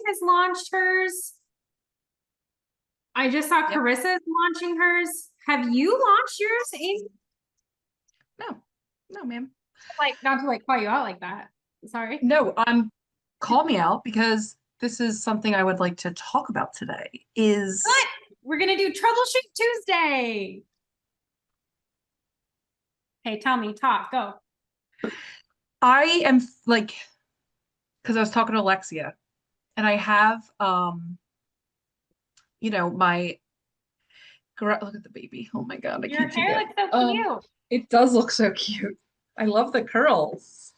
has launched hers. I just saw Karissa's launching hers. Have you launched yours, Aimee? No, ma'am. Like, not to like call you out like that. Sorry. No, call me out because this is something I would like to talk about today is What? We're gonna do Troubleshoot Tuesday. Hey, tell me, talk, go. I am like, because I was talking to Alexia and I have, my, look at the baby. Oh my God, I Your can't hair forget. looks so cute. It does look so cute. I love the curls.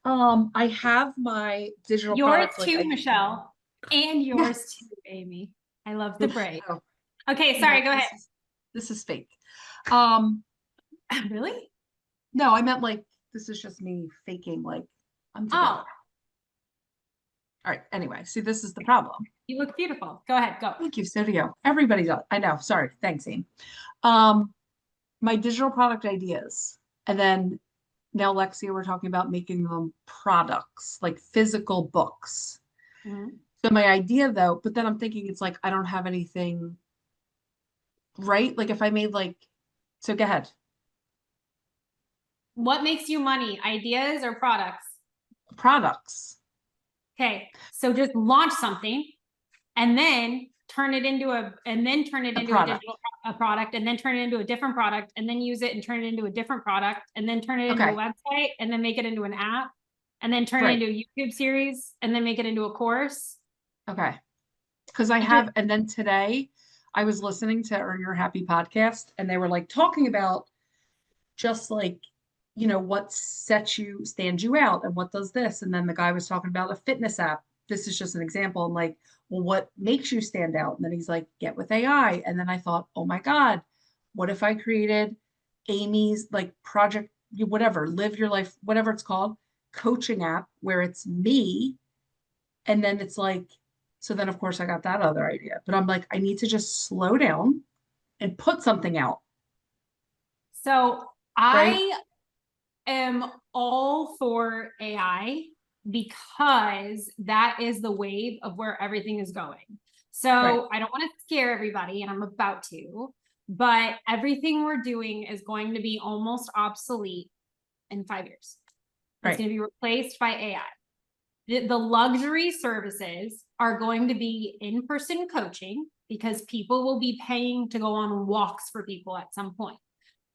I have my digital Yours product, too, Michelle. And yours too, Aimee. I love the braid. Oh, Okay, sorry, go ahead. This is fake. Um, Really? no, I meant like this is just me faking like I'm together. Oh, All right. Anyway, see, this is the problem. you look beautiful. Go ahead, go. Thank you. So do you. Everybody does. I know. Sorry. Thanks, Aimee. Um, my digital product ideas, and then now Lexia, we're talking about making them products, like physical books. Mhm. So my idea though, but then I'm thinking it's like I don't have anything, right? Like if I made like, so go ahead. What makes you money? Ideas or products? Products. Okay, so just launch something and then turn it into a Product. digital product, and then turn it into a different product, and then use it and turn it into a different product, and then turn it into a Okay. website, and then make it into an app, and then turn it Right. into a YouTube series, and then make it into a course. Okay. Because I have, and then today I was listening to Earn Your Happy podcast, and they were like talking about just like, what stands you out and what does this. And then the guy was talking about a fitness app. This is just an example. I'm like, well, what makes you stand out? And then he's like, get with AI. And then I thought, oh my God, what if I created Aimee's like project, whatever, live your life, whatever it's called, coaching app where it's me. And then it's like, so then of course I got that other idea, but I'm like, I need to just slow down and put something out, So right? I am all for AI because that is the wave of where everything is going. So Right. I don't want to scare everybody, and I'm about to, but everything we're doing is going to be almost obsolete in 5 years. It's Right. going to be replaced by AI. The luxury services are going to be in-person coaching because people will be paying to go on walks for people at some point.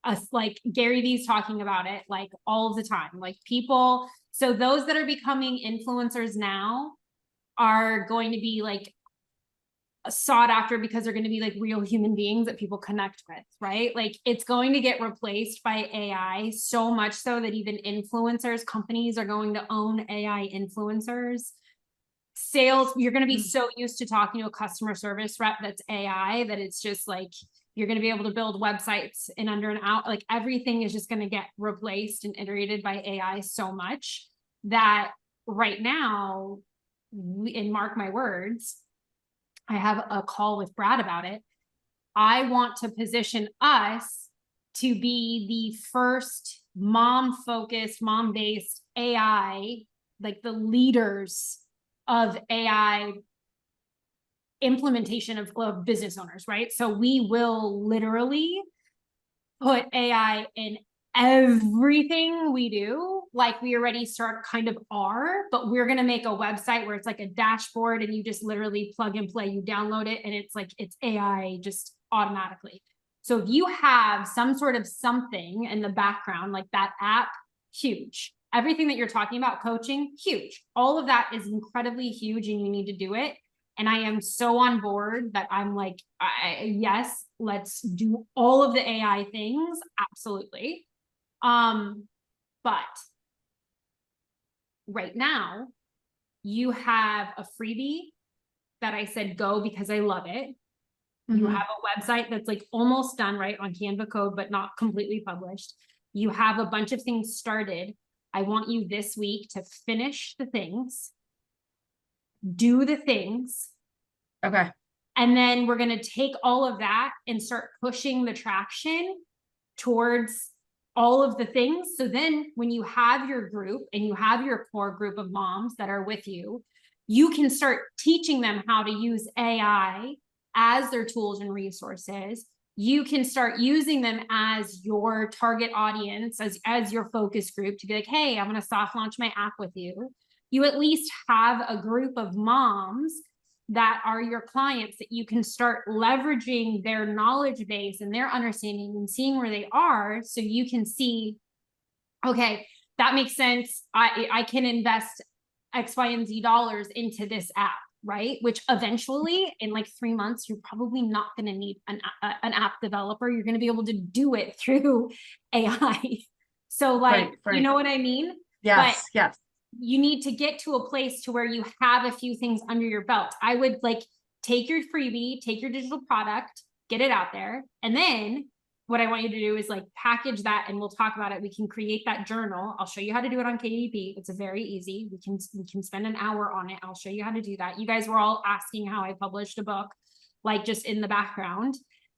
Us, like Gary Vee's talking about it like all the time, like people. So those that are becoming influencers now are going to be like sought after because they're going to be like real human beings that people connect with, right? Like it's going to get replaced by AI, so much so that even influencers, companies are going to own AI influencers. Sales, you're going to be so used to talking to a customer service rep that's AI that it's just like you're going to be able to build websites in under an hour. Like everything is just going to get replaced and iterated by AI so much that right now, and mark my words, I have a call with Brad about it. I want to position us to be the first mom-focused, mom-based AI, like the leaders of AI implementation of business owners, right? So we will literally put AI in everything we do, like we already kind of are, but we're going to make a website where it's like a dashboard and you just literally plug and play, you download it, and it's like it's AI just automatically. So if you have some sort of something in the background, like that app, huge. Everything that you're talking about, coaching, huge. All of that is incredibly huge and you need to do it. And I am so on board that I'm like, yes, let's do all of the AI things. Absolutely. But right now you have a freebie that I said, go because I love it. Mm-hmm. You have a website that's like almost done, right, on Canva code, but not completely published. You have a bunch of things started. I want you this week to finish the things, do the things. Okay. And then we're going to take all of that and start pushing the traction towards all of the things. So then when you have your group and you have your core group of moms that are with you, you can start teaching them how to use AI as their tools and resources. You can start using them as your target audience, as your focus group, to be like, hey, I'm going to soft launch my app with you. You at least have a group of moms that are your clients that you can start leveraging their knowledge base and their understanding and seeing where they are, so you can see, okay, that makes sense. I can invest X, Y, and Z dollars into this app, right? Which eventually, in like 3 months, you're probably not going to need an app developer. You're going to be able to do it through AI. So like, Right. you know what I mean? Yes, yes. You need to get to a place to where you have a few things under your belt. I would like take your freebie, take your digital product, get it out there. And then what I want you to do is like package that, and we'll talk about it. We can create that journal. I'll show you how to do it on KDP. It's a very easy. We can spend an hour on it. I'll show you how to do that. You guys were all asking how I published a book, like just in the background.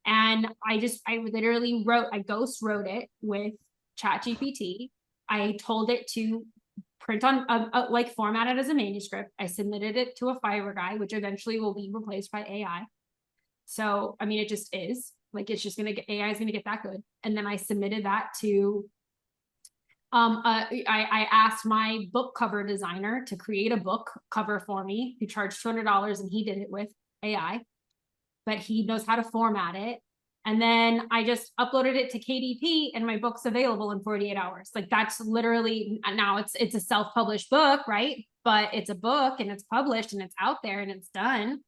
And I literally ghost wrote it with ChatGPT. I told it to print on like format it as a manuscript. I submitted it to a Fiverr guy, which eventually will be replaced by AI. So, I mean, it just is like, it's just going to get, AI is going to get that good. And then I submitted that to, I asked my book cover designer to create a book cover for me, who charged $200, and he did it with AI, but he knows how to format it. And then I just uploaded it to KDP, and my book's available in 48 hours. Like, that's literally, now it's a self-published book, right? But it's a book, and it's published, and it's out there, and it's done.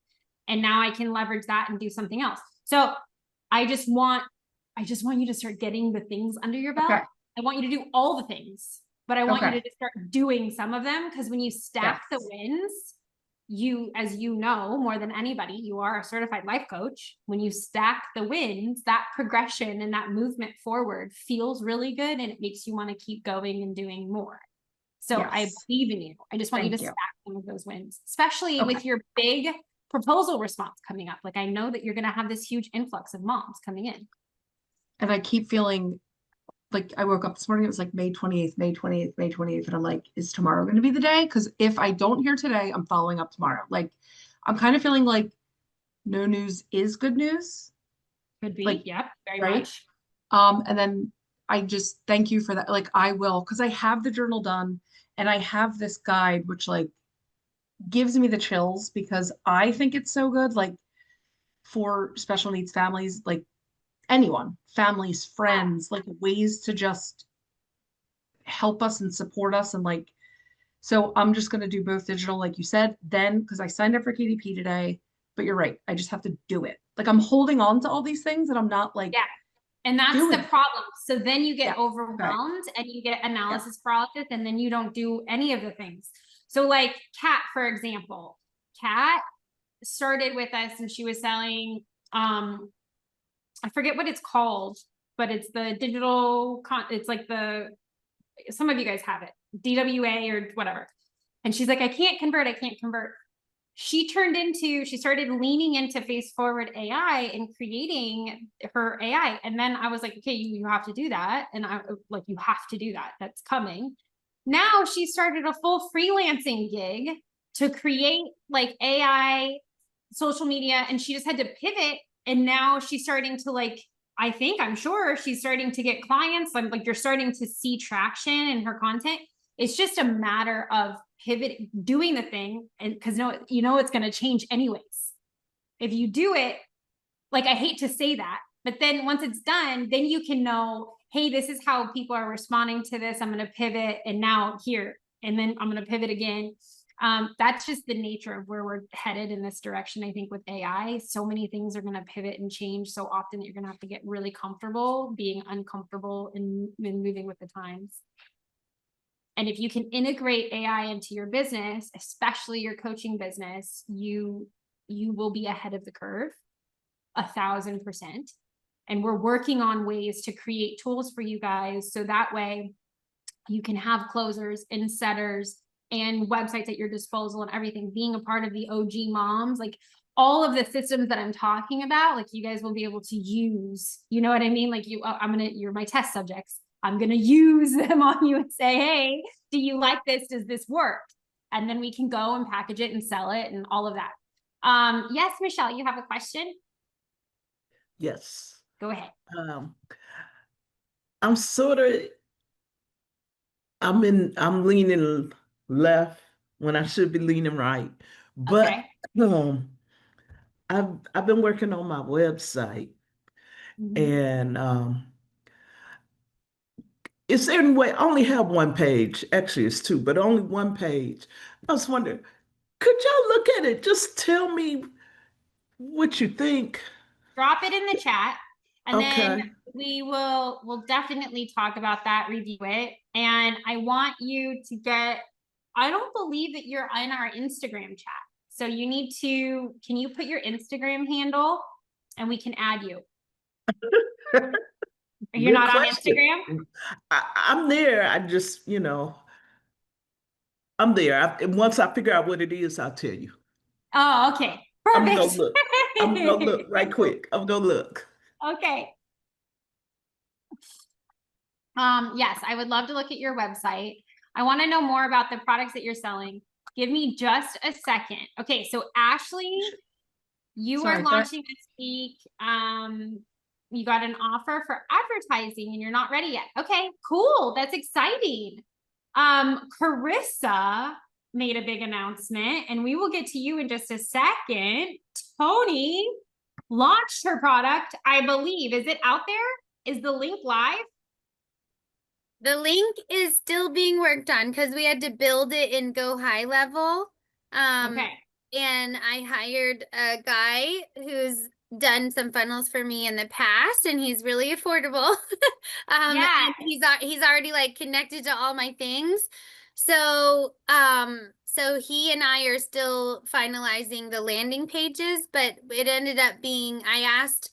And now I can leverage that and do something else. So I just want you to start getting the things under your belt. Okay. I want you to do all the things, but I want you to just start doing some of them, because when you stack the wins, you, as you know, more than anybody, you are a certified life coach. When you stack the wins, that progression and that movement forward feels really good, and it makes you want to keep going and doing more. So I believe in you. I just want you to stack some of those wins, especially with your big proposal response coming up. Like, I know that you're going to have this huge influx of moms coming in. And I keep feeling like, I woke up this morning, it was like May 28th, May 28th, May 28th. And I'm like, is tomorrow going to be the day? Because if I don't hear today, I'm following up tomorrow. Like, I'm kind of feeling like no news is good news. Could be. Like, yep. Very right? much. And then I just thank you for that. Like, I will, because I have the journal done, and I have this guide, which like gives me the chills, because I think it's so good. Like, for special needs families, like anyone, families, friends, like ways to just help us and support us. And like, so I'm just going to do both digital, like you said, then, because I signed up for KDP today, but you're right. I just have to do it. Like, I'm holding on to all these things and I'm not like, and that's the problem. So then you get overwhelmed and you get analysis paralysis, and then you don't do any of the things. So like Kat, for example, Kat started with us, and she was selling, I forget what it's called, but it's the digital it's like some of you guys have it, DWA or whatever. And she's like, I can't convert. She started leaning into face forward AI and creating her AI. And then I was like, okay, you have to do that. And I like, you have to do that. That's coming. Now she started a full freelancing gig to create like AI social media. And she just had to pivot. And now she's starting to like, I'm sure she's starting to get clients. Like, you're starting to see traction in her content. It's just a matter of pivot, doing the thing. And because it's going to change anyways. If you do it, like, I hate to say that, but then once it's done, then you can know, hey, this is how people are responding to this. I'm going to pivot, and now here, and then I'm going to pivot again. That's just the nature of where we're headed in this direction. I think with AI, so many things are going to pivot and change so often that you're going to have to get really comfortable being uncomfortable and moving with the times. And if you can integrate AI into your business, especially your coaching business, you will be ahead of the curve 1,000%. And we're working on ways to create tools for you guys, so that way you can have closers and setters and websites at your disposal and everything. Being a part of the OG moms, like all of the systems that I'm talking about, like you guys will be able to use, you know what I mean? Like you're my test subjects. I'm going to use them on you and say, hey, do you like this? Does this work? and then we can go and package it and sell it and all of that. Yes, Michelle, you have a question? Yes. Go ahead. Um, I'm sort of I'm leaning left when I should be leaning right. But Okay. um I've been working on my website Mhm. and it's in way I only have one page. Actually it's two, but only one page. I was wondering, could y'all look at it? Just tell me what you think. Drop it in the chat, and then Okay. we'll definitely talk about that, review it. And I want you to get, I don't believe that you're in our Instagram chat. So you need to, can you put your Instagram handle and we can add you? You're Good not on question. Instagram? I'm there. I just, I'm there. Once I figure out what it is, I'll tell you. Oh, okay. I'm gonna Perfect. look. I'm gonna look right quick. I'm gonna look. Okay. Yes, I would love to look at your website. I want to know more about the products that you're selling. Give me just a second. Okay, so Ashlee, you Sorry, are go ahead. launching this week. You got an offer for advertising and you're not ready yet. Okay, cool. That's exciting. Karissa made a big announcement, and we will get to you in just a second. Toni launched her product, I believe. Is it out there? Is the link live? The link is still being worked on because we had to build it in Go High level. Okay. And I hired a guy who's done some funnels for me in the past, and he's really affordable. Yeah. And he's already like connected to all my things. So so he and I are still finalizing the landing pages, but it ended up being, I asked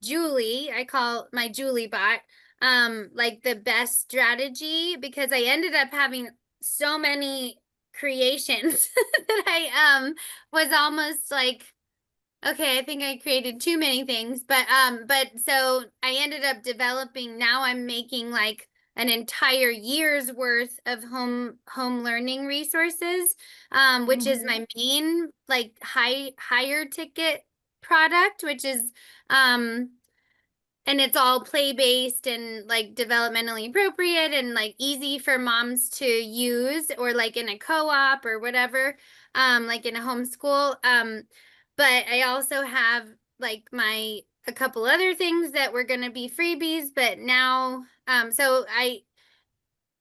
Julie, I call my Julie bot, like the best strategy, because I ended up having so many creations that I was almost like, okay, I think I created too many things, but so I ended up developing, now I'm making like an entire year's worth of home learning resources, which is my main like higher ticket product, which is and it's all play-based and like developmentally appropriate and like easy for moms to use, or like in a co-op or whatever, like in a homeschool. But I also have like a couple other things that were going to be freebies, but now so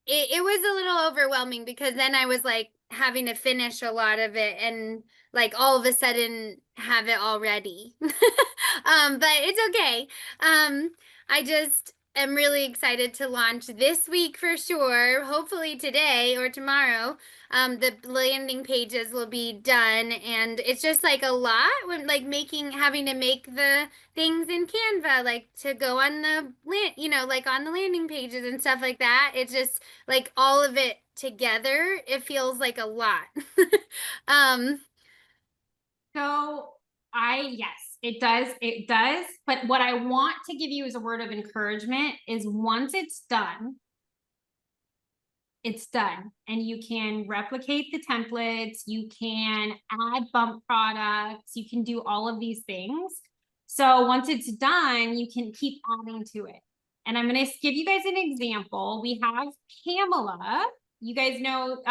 it was a little overwhelming because then I was like having to finish a lot of it and like all of a sudden have it all ready. But it's okay. I just am really excited to launch this week for sure. Hopefully today or tomorrow. The landing pages will be done, and it's just like a lot when like having to make the things in Canva, like to go on the like on the landing pages and stuff like that. It's just like all of it together, it feels like a lot. um So yes, it does. But what I want to give you as a word of encouragement is once it's done, and you can replicate the templates, you can add bump products, you can do all of these things. So once it's done, you can keep adding to it. And I'm going to give you guys an example. We have Pamela. You guys know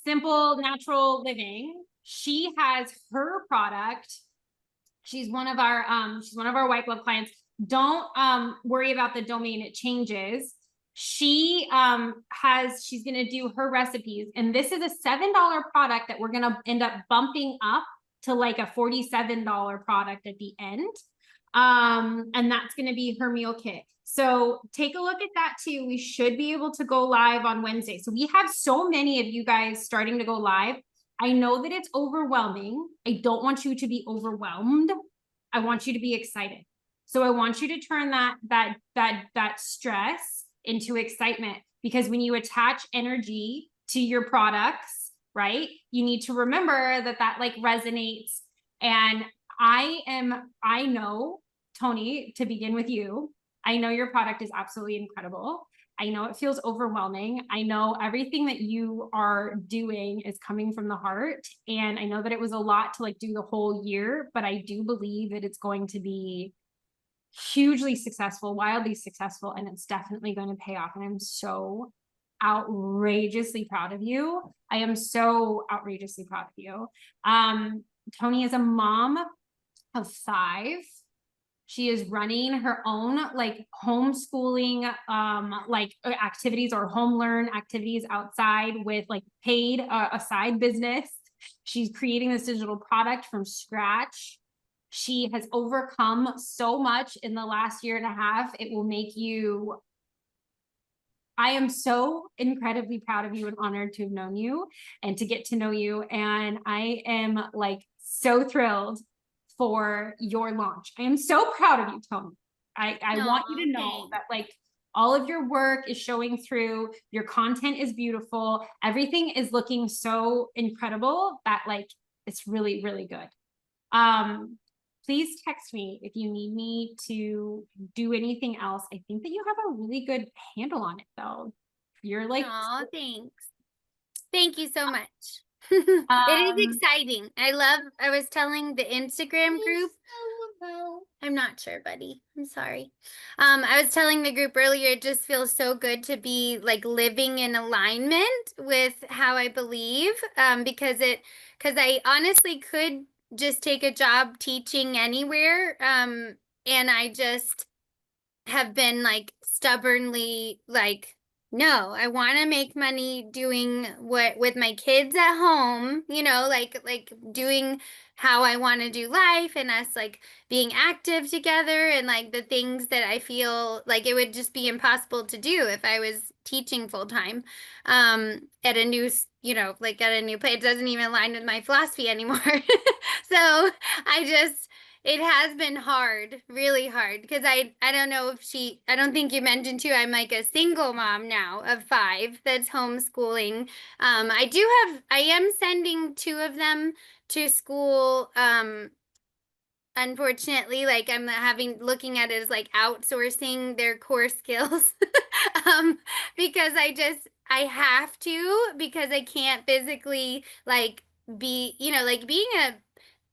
Simple Natural Living. She has her product. She's one of our white glove clients. Don't worry about the domain, it changes. She's gonna do her recipes, and this is a $7 product that we're gonna end up bumping up to like a $47 product at the end. And that's gonna be her meal kit. So take a look at that too. We should be able to go live on Wednesday. So we have so many of you guys starting to go live. I know that it's overwhelming. I don't want you to be overwhelmed. I want you to be excited. So I want you to turn that stress into excitement, because when you attach energy to your products, right, you need to remember that like resonates. And I know, Toni, to begin with you, I know your product is absolutely incredible. I know it feels overwhelming. I know everything that you are doing is coming from the heart. And I know that it was a lot to like do the whole year, but I do believe that it's going to be hugely successful, wildly successful, and it's definitely going to pay off. And I'm so outrageously proud of you. I am so outrageously proud of you. Toni is a mom of 5. She is running her own like homeschooling like activities or home learn activities outside with like paid a side business. She's creating this digital product from scratch. She has overcome so much in the last year and a half. It will make you, I am so incredibly proud of you and honored to have known you and to get to know you. And I am like so thrilled for your launch. I am so proud of you, Toni. I want you to know that like all of your work is showing through, your content is beautiful, everything is looking so incredible that like it's really, really good. Please text me if you need me to do anything else. I think that you have a really good handle on it though. You're like, oh, thanks. Thank you so much. It is exciting. I was telling the Instagram group. I'm not sure, buddy. I'm sorry. I was telling the group earlier, it just feels so good to be like living in alignment with how I believe. Because I honestly could just take a job teaching anywhere. And I just have been like stubbornly like, no, I want to make money doing what with my kids at home, like doing how I want to do life and us like being active together and like the things that I feel like it would just be impossible to do if I was teaching full time at a new, like at a new place. It doesn't even align with my philosophy anymore. So it has been hard, really hard, because I don't know if I don't think you mentioned too, I'm like a single mom now of 5 that's homeschooling. I am sending 2 of them to school. Unfortunately, like I'm looking at it as like outsourcing their core skills. Because I have to, because I can't physically like be, like being a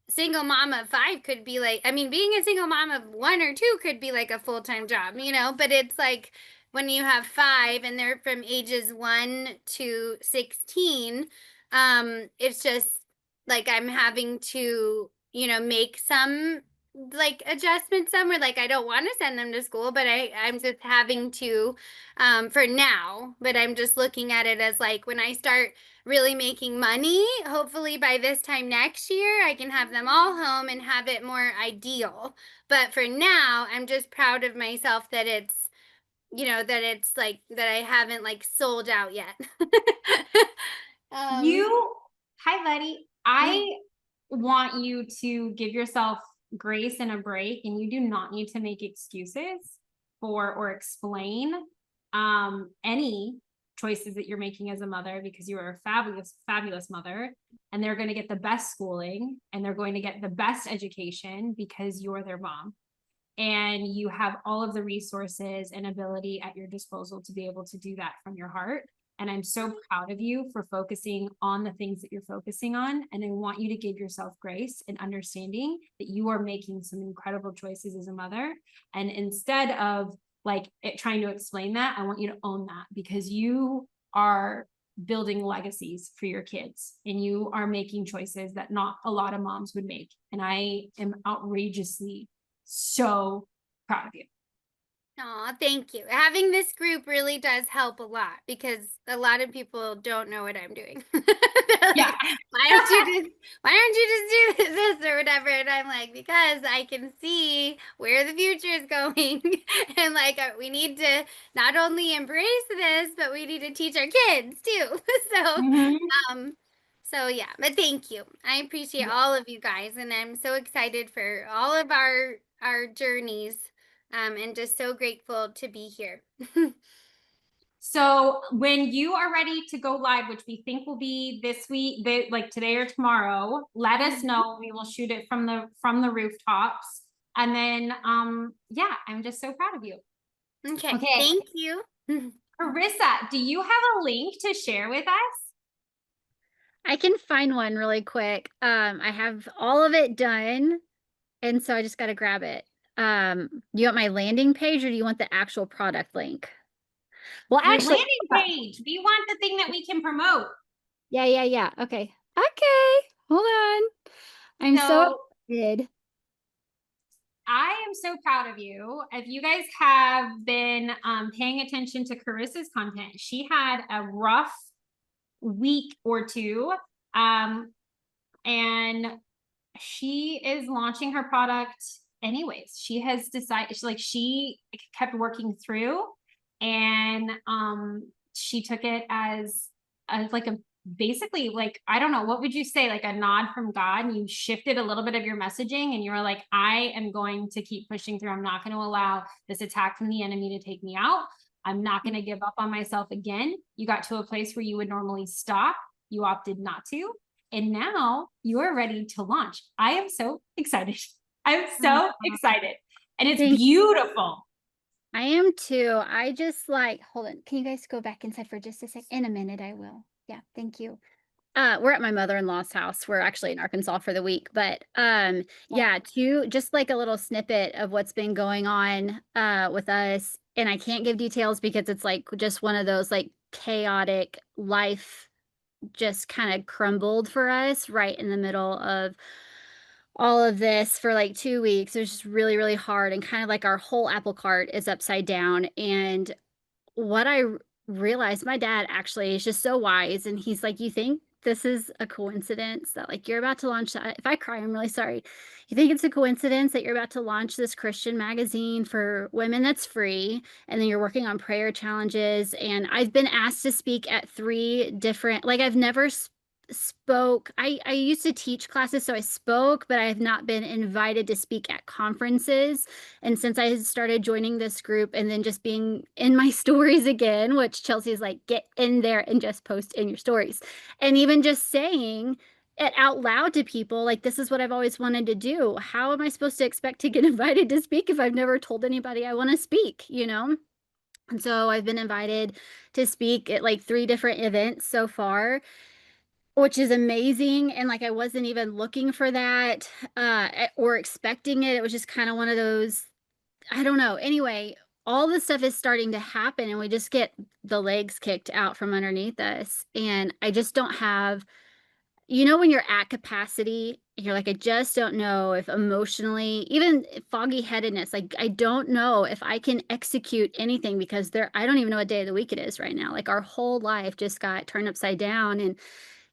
single mom of 5 could be like, I mean, being a single mom of 1 or 2 could be like a full-time job, but it's like when you have 5 and they're from ages 1 to 16, it's just like I'm having to, make some like adjustments somewhere. Like I don't want to send them to school, but I'm just having to for now. But I'm just looking at it as like when I start really making money, hopefully by this time next year, I can have them all home and have it more ideal. But for now, I'm just proud of myself that it's, that it's like that I haven't like sold out yet. Hi, buddy. I want you to give yourself grace and a break, and you do not need to make excuses for or explain any choices that you're making as a mother, because you are a fabulous, fabulous mother, and they're going to get the best schooling and they're going to get the best education because you're their mom. And you have all of the resources and ability at your disposal to be able to do that from your heart. And I'm so proud of you for focusing on the things that you're focusing on. And I want you to give yourself grace and understanding that you are making some incredible choices as a mother. And instead of like trying to explain that, I want you to own that, because you are building legacies for your kids and you are making choices that not a lot of moms would make. And I am outrageously so proud of you. Oh, thank you. Having this group really does help a lot, because a lot of people don't know what I'm doing. Like, yeah. why don't you just do this or whatever? And I'm like, because I can see where the future is going. And like, we need to not only embrace this, but we need to teach our kids too. So yeah, but thank you. I appreciate all of you guys, and I'm so excited for all of our journeys. And just so grateful to be here. So when you are ready to go live, which we think will be this week, like today or tomorrow, let us know. We will shoot it from the rooftops. And then, yeah, I'm just so proud of you. Okay. Thank you. Karissa, do you have a link to share with us? I can find one really quick. I have all of it done, and so I just got to grab it. You want my landing page or do you want the actual product link? Well, Your actually, landing page. We want the thing that we can promote. yeah. Okay. Hold on. I'm so excited. I am so proud of you. If you guys have been paying attention to Karissa's content, she had a rough week or two. And she is launching her product anyways. She has decided, she kept working through, and she took it as like a basically, like, I don't know, what would you say, like a nod from God, and you shifted a little bit of your messaging and you were like, I am going to keep pushing through. I'm not going to allow this attack from the enemy to take me out. I'm not going to give up on myself again. You got to a place where you would normally stop. You opted not to. And now you are ready to launch. I am so excited. I'm so excited. And it's beautiful. I am too. I just like, hold on. Can you guys go back inside for just a sec? In a minute, I will. Yeah, thank you. We're at my mother-in-law's house. We're actually in Arkansas for the week, but yeah, just like a little snippet of what's been going on with us. And I can't give details because it's like just one of those like chaotic life just kind of crumbled for us right in the middle of all of this for like 2 weeks. It was just really, really hard, and kind of like our whole apple cart is upside down. And what I realized, my dad actually is just so wise, and he's like, you think this is a coincidence that like you're about to launch that? If I cry, I'm really sorry. You think it's a coincidence that you're about to launch this Christian magazine for women that's free, and then you're working on prayer challenges? And I've been asked to speak at 3 different, like I've never spoke. I used to teach classes, so I spoke, but I have not been invited to speak at conferences. And since I started joining this group and then just being in my stories again, which Chelsea's like, get in there and just post in your stories. And even just saying it out loud to people, like, this is what I've always wanted to do. How am I supposed to expect to get invited to speak if I've never told anybody I want to speak, you know? And so I've been invited to speak at like 3 different events so far, which is amazing. And like, I wasn't even looking for that or expecting it. It was just kind of one of those, I don't know. Anyway, all this stuff is starting to happen, and we just get the legs kicked out from underneath us. And I just don't have, you know, when you're at capacity, you're like, I just don't know if emotionally, even foggy headedness, like, I don't know if I can execute anything, because I don't even know what day of the week it is right now. Like, our whole life just got turned upside down. And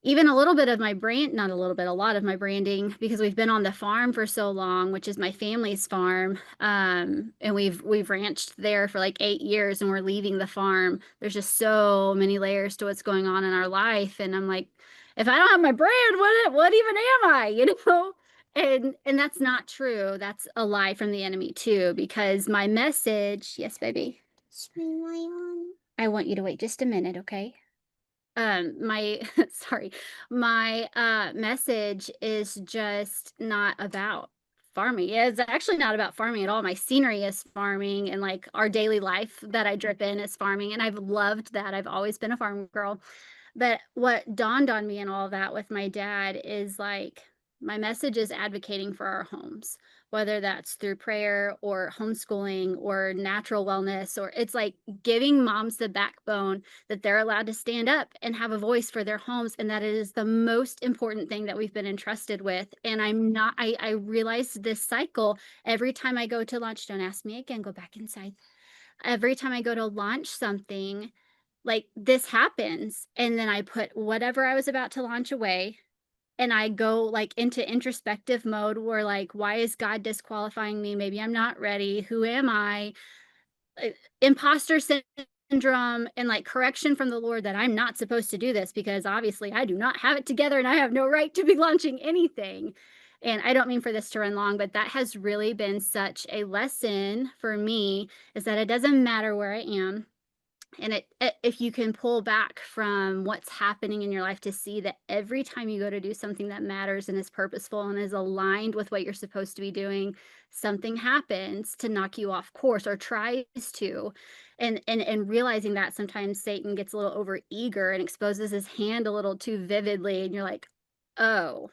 even a little bit of my brand, not a little bit, a lot of my branding, because we've been on the farm for so long, which is my family's farm. And we've ranched there for like 8 years, and we're leaving the farm. There's just so many layers to what's going on in our life. And I'm like, if I don't have my brand, what even am I, you know? And that's not true. That's a lie from the enemy too, because my message, yes, baby. I want you to wait just a minute, okay? My sorry, my message is just not about farming. It's actually not about farming at all. My scenery is farming, and like our daily life that I drip in is farming, and I've loved that. I've always been a farm girl. But what dawned on me in all of that with my dad is like, my message is advocating for our homes, whether that's through prayer or homeschooling or natural wellness, or it's like giving moms the backbone that they're allowed to stand up and have a voice for their homes, and that it is the most important thing that we've been entrusted with. And I realized this cycle every time I go to launch. Don't ask me again, go back inside. Every time I go to launch something, like, this happens, and then I put whatever I was about to launch away, and I go like into introspective mode where like, why is God disqualifying me? Maybe I'm not ready. Who am I? Imposter syndrome, and like correction from the Lord that I'm not supposed to do this, because obviously I do not have it together and I have no right to be launching anything. And I don't mean for this to run long, but that has really been such a lesson for me, is that it doesn't matter where I am. And if you can pull back from what's happening in your life to see that every time you go to do something that matters and is purposeful and is aligned with what you're supposed to be doing, something happens to knock you off course or tries to. And realizing that sometimes Satan gets a little over eager and exposes his hand a little too vividly, and you're like, oh.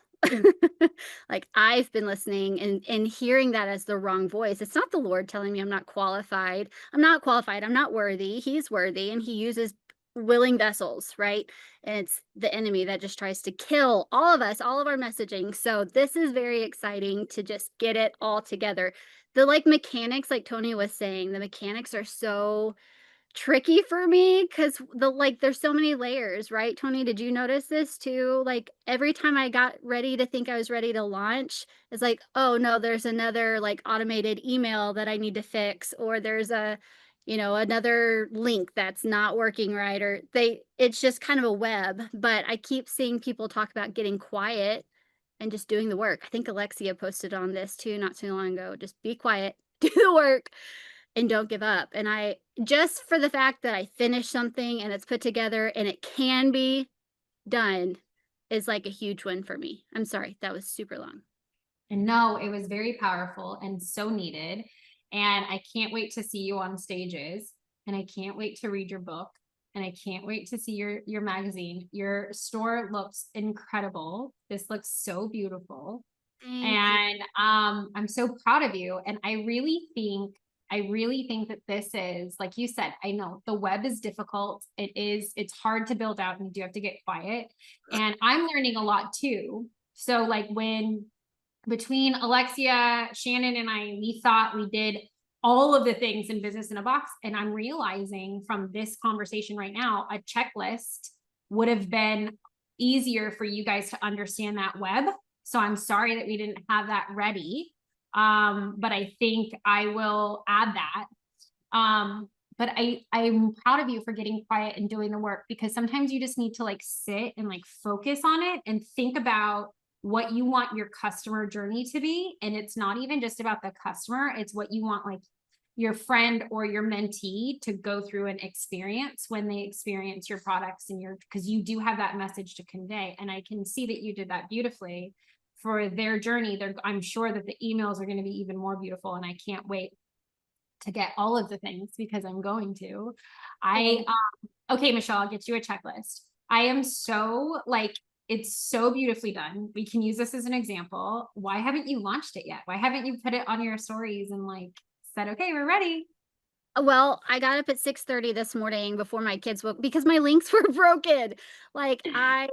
Like, I've been listening and hearing that as the wrong voice. It's not the Lord telling me I'm not qualified. I'm not qualified. I'm not worthy. He's worthy, and he uses willing vessels, right? And it's the enemy that just tries to kill all of us, all of our messaging. So this is very exciting to just get it all together. The like mechanics, like Toni was saying, the mechanics are so tricky for me because there's so many layers, right? Toni, did you notice this too? Like, every time I got ready to think I was ready to launch, it's like, oh no, there's another like automated email that I need to fix, or there's another link that's not working right, or it's just kind of a web. But I keep seeing people talk about getting quiet and just doing the work. I think Alexia posted on this too not too long ago. Just be quiet, do the work, and don't give up. And I, just for the fact that I finished something and it's put together and it can be done, is like a huge win for me. I'm sorry, that was super long. And no, it was very powerful and so needed. And I can't wait to see you on stages, and I can't wait to read your book, and I can't wait to see your magazine. Your store looks incredible. This looks so beautiful. Thank And I'm so proud of you. And I really think that this is, like you said, I know the web is difficult. It's hard to build out, and you do have to get quiet. And I'm learning a lot too. So like between Alexia, Shannon, and I, we thought we did all of the things in Business in a Box. And I'm realizing from this conversation right now, a checklist would have been easier for you guys to understand that web. So I'm sorry that we didn't have that ready. But I think I will add that. But I'm proud of you for getting quiet and doing the work, because sometimes you just need to like sit and like focus on it and think about what you want your customer journey to be. And it's not even just about the customer, it's what you want like your friend or your mentee to go through and experience when they experience your products and because you do have that message to convey. And I can see that you did that beautifully for their journey. I'm sure that the emails are going to be even more beautiful, and I can't wait to get all of the things, because I'm going to. Okay, Michelle, I'll get you a checklist. I am so like, it's so beautifully done. We can use this as an example. Why haven't you launched it yet? Why haven't you put it on your stories and like said, okay, we're ready? Well, I got up at 6:30 this morning before my kids woke, because my links were broken. Like, my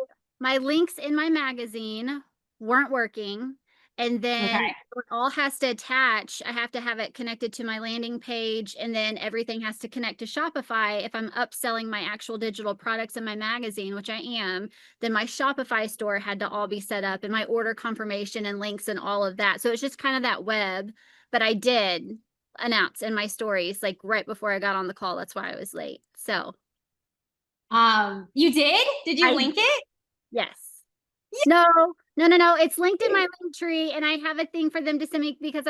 links in my magazine weren't working. And then Okay. it all has to attach. I have to have it connected to my landing page, and then everything has to connect to Shopify. If I'm upselling my actual digital products in my magazine, which I am, then my Shopify store had to all be set up, and my order confirmation and links and all of that. So it's just kind of that web. But I did announce in my stories like right before I got on the call. That's why I was late. So you did you link it? yes. No. It's linked in my link tree, and I have a thing for them to send me, because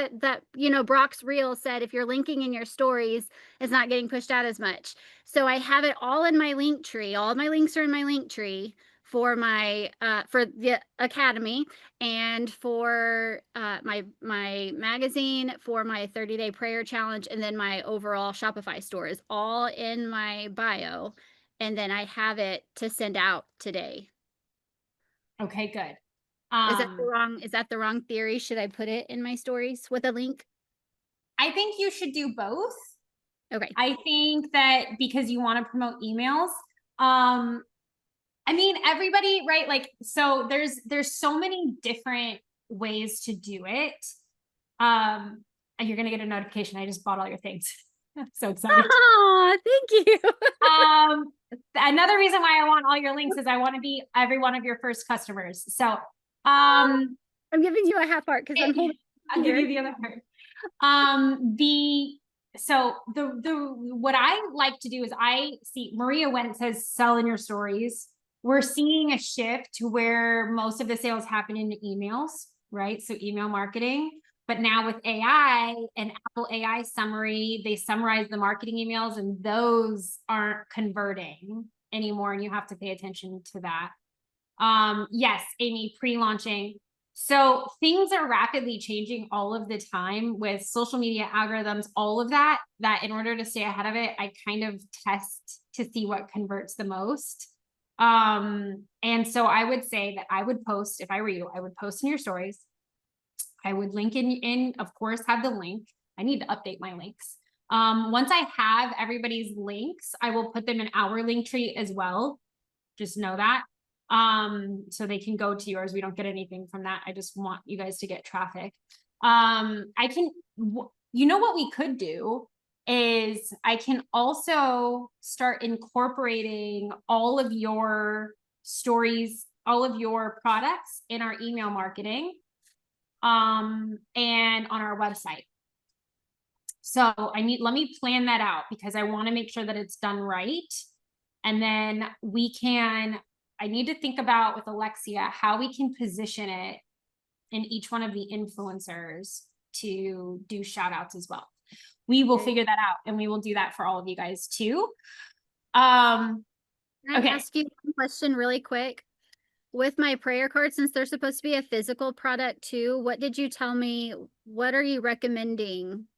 Brock's reel said if you're linking in your stories, it's not getting pushed out as much. So I have it all in my link tree. All my links are in my link tree for my for the academy, and for my magazine, for my 30-day prayer challenge, and then my overall Shopify store is all in my bio. And then I have it to send out today. Okay, good. Is that the wrong theory? Should I put it in my stories with a link? I think you should do both. Okay. I think that because you want to promote emails, I mean, everybody, right? Like, so there's so many different ways to do it. And you're going to get a notification. I just bought all your things. I'm so excited. Oh, thank you. Another reason why I want all your links is I want to be every one of your first customers. So, I'm giving you a half heart because I'm holding. I'll give you the other part. What I like to do is I see Maria, when it says sell in your stories, we're seeing a shift to where most of the sales happen in emails, right? So email marketing. But now with AI and Apple AI summary, they summarize the marketing emails and those aren't converting anymore. And you have to pay attention to that. Yes, Aimee, pre-launching. So things are rapidly changing all of the time with social media algorithms, all of that, that in order to stay ahead of it, I kind of test to see what converts the most. And so I would say that I would post, if I were you, I would post in your stories. I would link in, of course, have the link. I need to update my links. Once I have everybody's links, I will put them in our link tree as well. Just know that. So they can go to yours. We don't get anything from that. I just want you guys to get traffic. You know what we could do is I can also start incorporating all of your stories, all of your products in our email marketing, and on our website. So let me plan that out because I want to make sure that it's done right. And then I need to think about with Alexia, how we can position it in each one of the influencers to do shout outs as well. We will figure that out and we will do that for all of you guys too. Can I ask you one question really quick? With my prayer cards, since they're supposed to be a physical product too, what did you tell me? What are you recommending?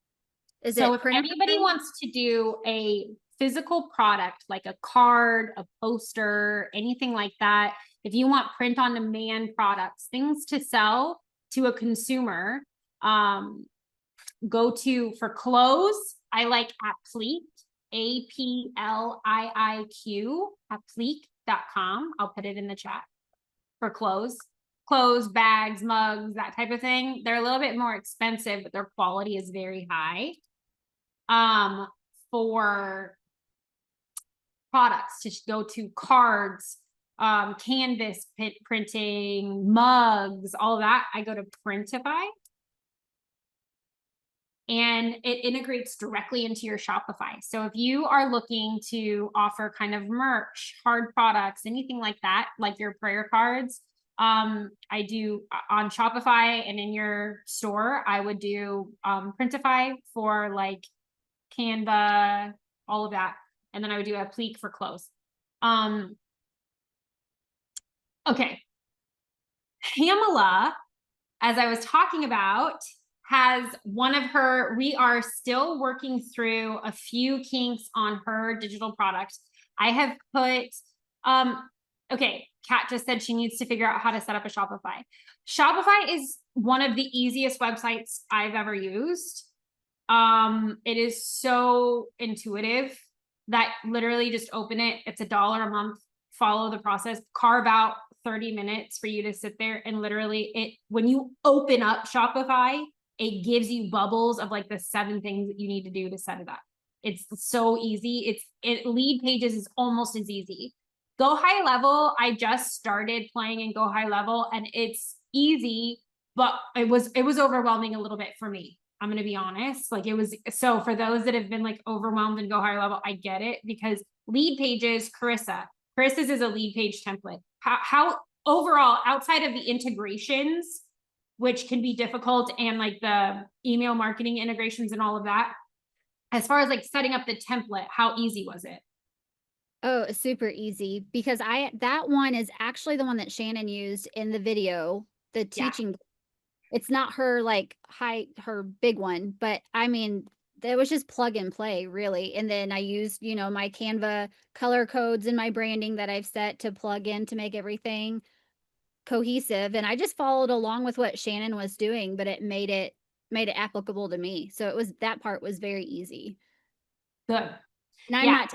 If anybody wants to do a physical product, like a card, a poster, anything like that, if you want print on demand products, things to sell to a consumer, go to, for clothes, I like Appliq, APLIIQ, appliq.com. I'll put it in the chat. For clothes, bags, mugs, that type of thing. They're a little bit more expensive, but their quality is very high. For products, to go to cards, canvas printing, mugs, all that, I go to Printify. And it integrates directly into your Shopify. So if you are looking to offer kind of merch, hard products, anything like that, like your prayer cards, I do on Shopify and in your store, I would do Printify for like Canva, all of that. And then I would do Appliq for clothes. Okay. Pamela, as I was talking about, has one of her, we are still working through a few kinks on her digital products. I have put, okay, Kat just said she needs to figure out how to set up a Shopify. Shopify is one of the easiest websites I've ever used. It is so intuitive that literally just open it. It's $1 a month, follow the process, carve out 30 minutes for you to sit there and literally when you open up Shopify, it gives you bubbles of like the 7 things that you need to do to set it up. It's so easy. Lead pages is almost as easy. Go High Level, I just started playing in Go High Level and it's easy, but it was overwhelming a little bit for me. I'm going to be honest. Like so for those that have been like overwhelmed in Go High Level, I get it, because lead pages, Karissa's is a lead page template. How overall, outside of the integrations, which can be difficult, and like the email marketing integrations and all of that, as far as like setting up the template, how easy was it? Oh, super easy, because that one is actually the one that Shannon used in the video, the teaching. Yeah. It's not her her big one, but I mean, it was just plug and play really. And then I used, my Canva color codes and my branding that I've set to plug in to make everything cohesive. And I just followed along with what Shannon was doing, but it made it applicable to me. So that part was very easy. Good. And I'm not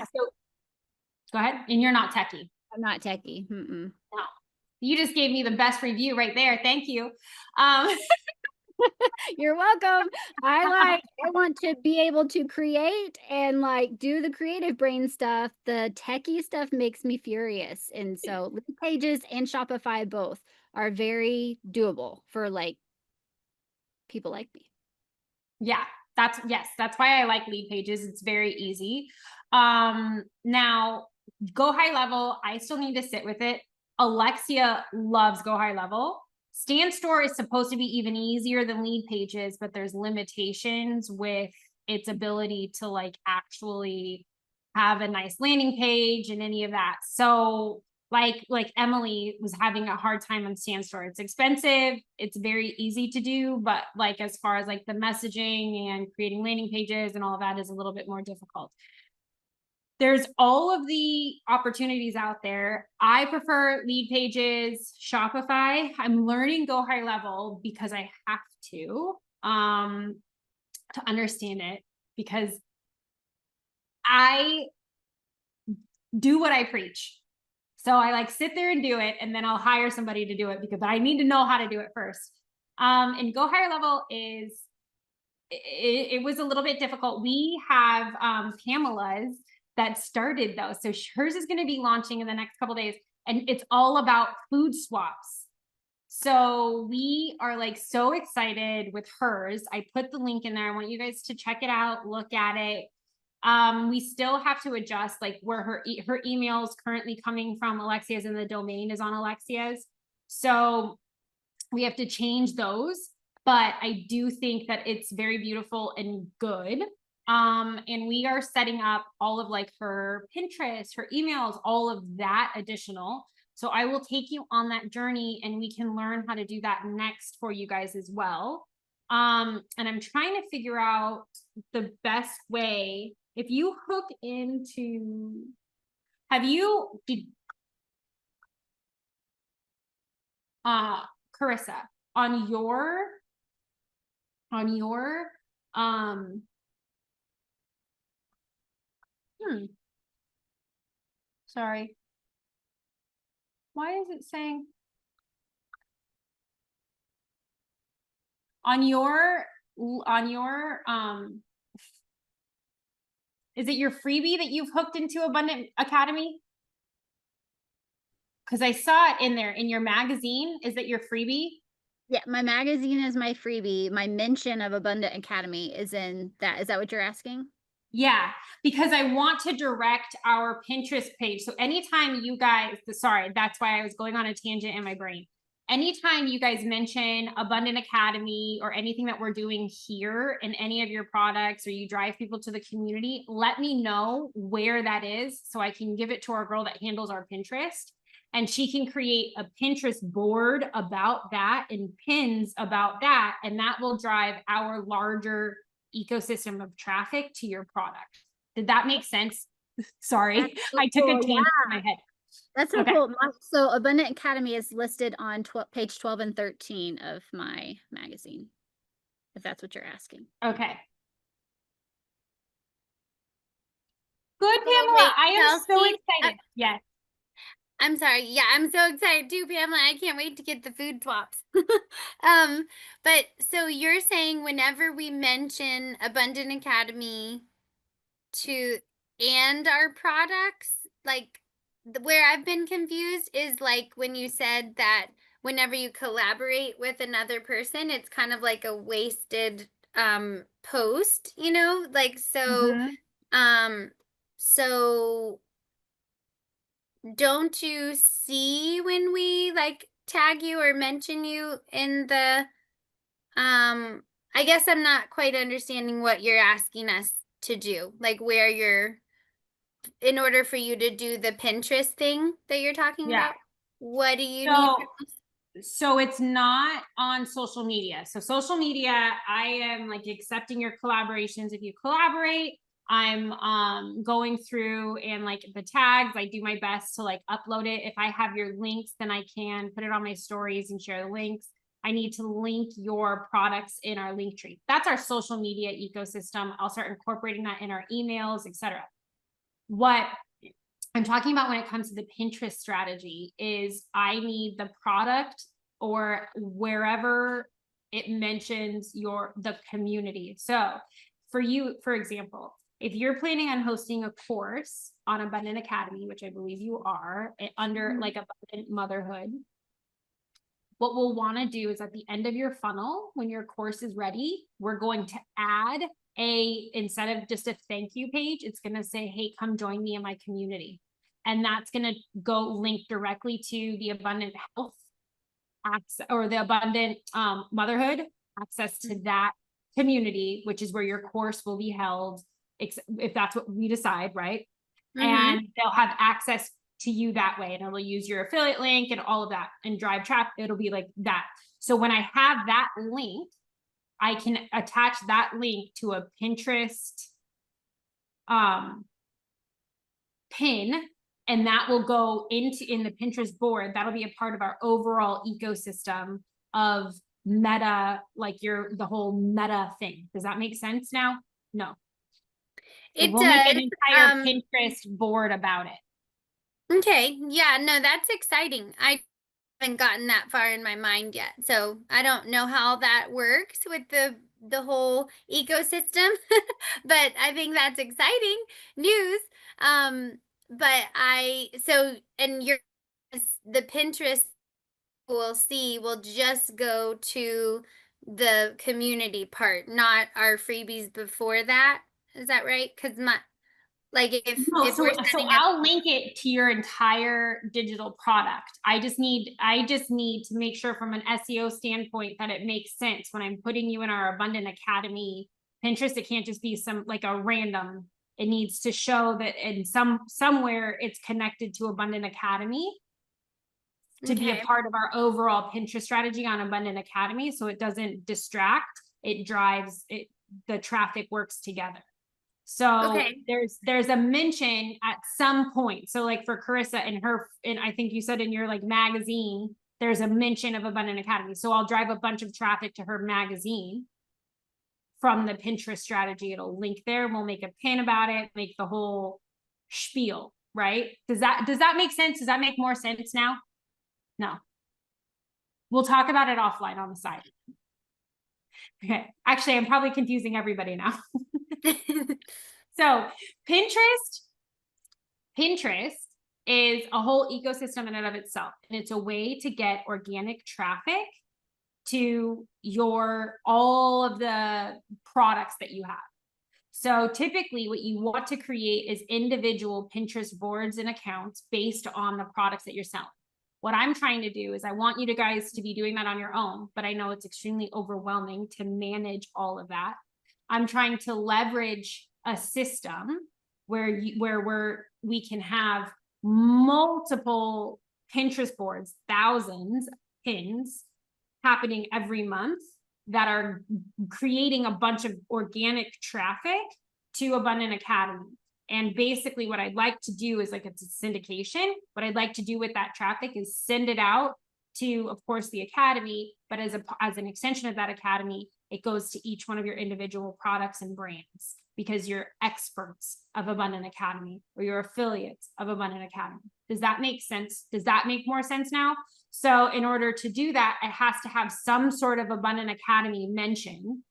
go ahead. And you're not techie. I'm not techie. No. You just gave me the best review right there. Thank you. You're welcome. I want to be able to create and do the creative brain stuff. The techie stuff makes me furious. And so lead pages and Shopify both are very doable for people like me. Yeah, that's why I like lead pages. It's very easy. Now Go High Level, I still need to sit with it. Alexia loves Go High Level. Stand Store is supposed to be even easier than Lead Pages, but there's limitations with its ability to like actually have a nice landing page and any of that. So like Emily was having a hard time on Stand Store. It's expensive. It's very easy to do, but like as far as like the messaging and creating landing pages and all of that is a little bit more difficult. There's all of the opportunities out there. I prefer Lead Pages, Shopify. I'm learning Go High Level because I have to understand it, because I do what I preach. So I like sit there and do it, and then I'll hire somebody to do it because I need to know how to do it first. And Go Higher Level is, it was a little bit difficult. We have Pamela's that started though. So hers is going to be launching in the next couple days, and it's all about food swaps. So we are like so excited with hers. I put the link in there. I want you guys to check it out, look at it. We still have to adjust like where her email is currently coming from Alexia's, and the domain is on Alexia's. So we have to change those, but I do think that it's very beautiful and good. And we are setting up all of like her Pinterest, her emails, all of that additional. So I will take you on that journey, and we can learn how to do that next for you guys as well. And I'm trying to figure out the best way. If you hook into, Karissa, on your, sorry. Why is it saying on your, is it your freebie that you've hooked into Abundant Academy? Because I saw it in there in your magazine. Is that your freebie? Yeah, my magazine is my freebie. My mention of Abundant Academy is in that. Is that what you're asking? Yeah, because I want to direct our Pinterest page. So anytime you guys, sorry, that's why I was going on a tangent in my brain. Anytime you guys mention Abundant Academy or anything that we're doing here in any of your products, or you drive people to the community, let me know where that is so I can give it to our girl that handles our Pinterest, and she can create a Pinterest board about that and pins about that, and that will drive our larger ecosystem of traffic to your product. Did that make sense? Sorry, so I took cool. a tangent in my head. That's so cool. So Abundant Academy is listed on page 12 and 13 of my magazine, if that's what you're asking. Okay. Good, So Pamela. wait, I am so Chelsea, excited. Yes. I'm sorry. Yeah, I'm so excited too, Pamela. I can't wait to get the food swaps. But so you're saying whenever we mention Abundant Academy and our products, like where I've been confused is like when you said that whenever you collaborate with another person, it's kind of like a wasted post, you know? Like so don't you see when we like tag you or mention you in the I guess I'm not quite understanding what you're asking us to do, like where you're, in order for you to do the Pinterest thing that you're talking about, what do you need from us? So it's not on social media. So social media, I am like accepting your collaborations. If you collaborate, I'm going through and like the tags, I do my best to like upload it. If I have your links, then I can put it on my stories and share the links. I need to link your products in our link tree. That's our social media ecosystem. I'll start incorporating that in our emails, etc. What I'm talking about when it comes to the Pinterest strategy is I need the product or wherever it mentions the community. So for you, for example, if you're planning on hosting a course on Abundant Academy, which I believe you are, under like Abundant Motherhood, what we'll want to do is at the end of your funnel, when your course is ready, we're going to add instead of just a thank you page, it's going to say, hey, come join me in my community. And that's going to go link directly to the Abundant Health access, or the abundant motherhood, access to that community, which is where your course will be held, if that's what we decide, right? And they'll have access to you that way, and it'll use your affiliate link and all of that and drive traffic. It'll be like that. So when I have that link, I can attach that link to a Pinterest pin, and that will go in the Pinterest board. That'll be a part of our overall ecosystem of meta, like the whole meta thing. Does that make sense now? No. It we'll does. make an entire Pinterest board about it. Okay. Yeah, no, that's exciting. I haven't gotten that far in my mind yet. So I don't know how that works with the whole ecosystem, but I think that's exciting news. But and the Pinterest we'll see will just go to the community part, not our freebies before that. Is that right? Because if we're setting up, I'll link it to your entire digital product. I just need to make sure from an SEO standpoint that it makes sense when I'm putting you in our Abundant Academy Pinterest. It can't just be a random. It needs to show that in somewhere it's connected to Abundant Academy to be a part of our overall Pinterest strategy on Abundant Academy, so it doesn't distract. It drives it. The traffic works together. So there's a mention at some point. So like for Karissa and I think you said in your magazine, there's a mention of Abundant Academy. So I'll drive a bunch of traffic to her magazine from the Pinterest strategy. It'll link there. We'll make a pin about it, make the whole spiel, right? Does that make sense? Does that make more sense now? No. We'll talk about it offline on the side. Okay. Actually, I'm probably confusing everybody now. So Pinterest is a whole ecosystem in and of itself. And it's a way to get organic traffic to all of the products that you have. So typically what you want to create is individual Pinterest boards and accounts based on the products that you're selling. What I'm trying to do is I want you guys to be doing that on your own, but I know it's extremely overwhelming to manage all of that. I'm trying to leverage a system where we can have multiple Pinterest boards, thousands of pins happening every month that are creating a bunch of organic traffic to Abundant Academy. And basically what I'd like to do is it's a syndication. What I'd like to do with that traffic is send it out to, of course, the Academy, but as an extension of that Academy, it goes to each one of your individual products and brands, because you're experts of Abundant Academy or you're affiliates of Abundant Academy. Does that make sense? Does that make more sense now? So in order to do that, it has to have some sort of Abundant Academy mention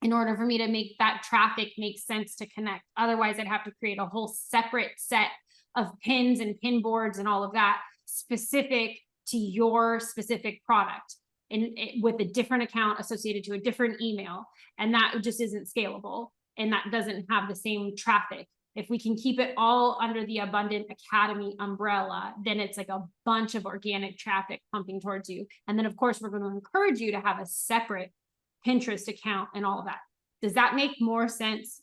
in order for me to make that traffic make sense to connect. Otherwise, I'd have to create a whole separate set of pins and pin boards and all of that specific to your specific product, and with a different account associated to a different email. And that just isn't scalable. And that doesn't have the same traffic. If we can keep it all under the Abundant Academy umbrella, then it's a bunch of organic traffic pumping towards you. And then of course, we're going to encourage you to have a separate Pinterest account and all of that. Does that make more sense?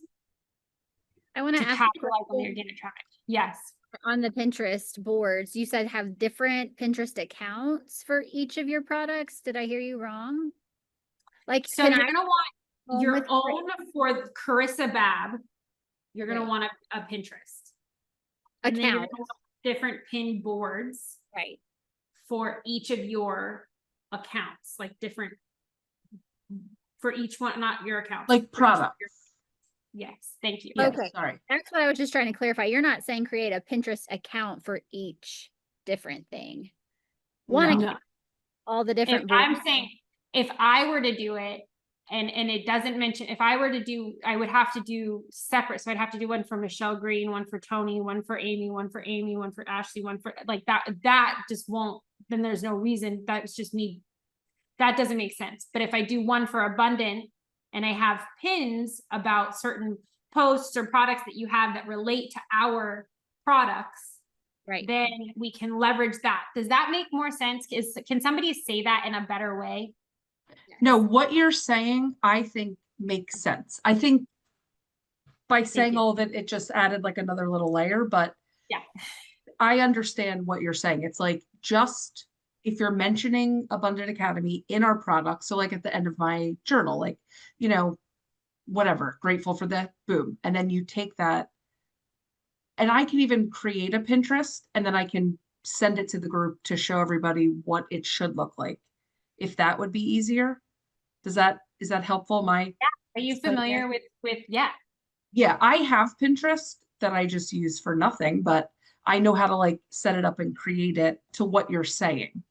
I want to ask capitalize on the organic traffic. Yes. On the Pinterest boards, you said have different Pinterest accounts for each of your products. Did I hear you wrong? So you're going to want your own for Karissa Bab. You're going to want a Pinterest account, different pin boards, right, for each of your accounts, different for each one, not your account, products. Yes, thank you. Yes, okay, sorry. That's what I was just trying to clarify. You're not saying create a Pinterest account for each different thing. Account, all the different. I'm saying if I were to do it, and it doesn't mention, if I were to do, I would have to do separate. So I'd have to do one for Michelle Green, one for Toni, one for Aimee, one for Aimee, one for Ashlee, one for that just won't, then there's no reason. That's just me. That doesn't make sense. But if I do one for Abundant and I have pins about certain posts or products that you have that relate to our products, Right. then we can leverage that. Does that make more sense? Can somebody say that in a better way? No, what you're saying, I think makes sense. I think by saying all of it, it just added like another little layer, but Yeah. I understand what you're saying. It's like just if you're mentioning Abundant Academy in our product, so like at the end of my journal, like, you know, whatever, grateful for that, boom. And then you take that, and I can even create a Pinterest and then I can send it to the group to show everybody what it should look like. If that would be easier. Is that helpful? Are you familiar with yeah. Yeah, I have Pinterest that I just use for nothing, but I know how to like set it up and create it to what you're saying.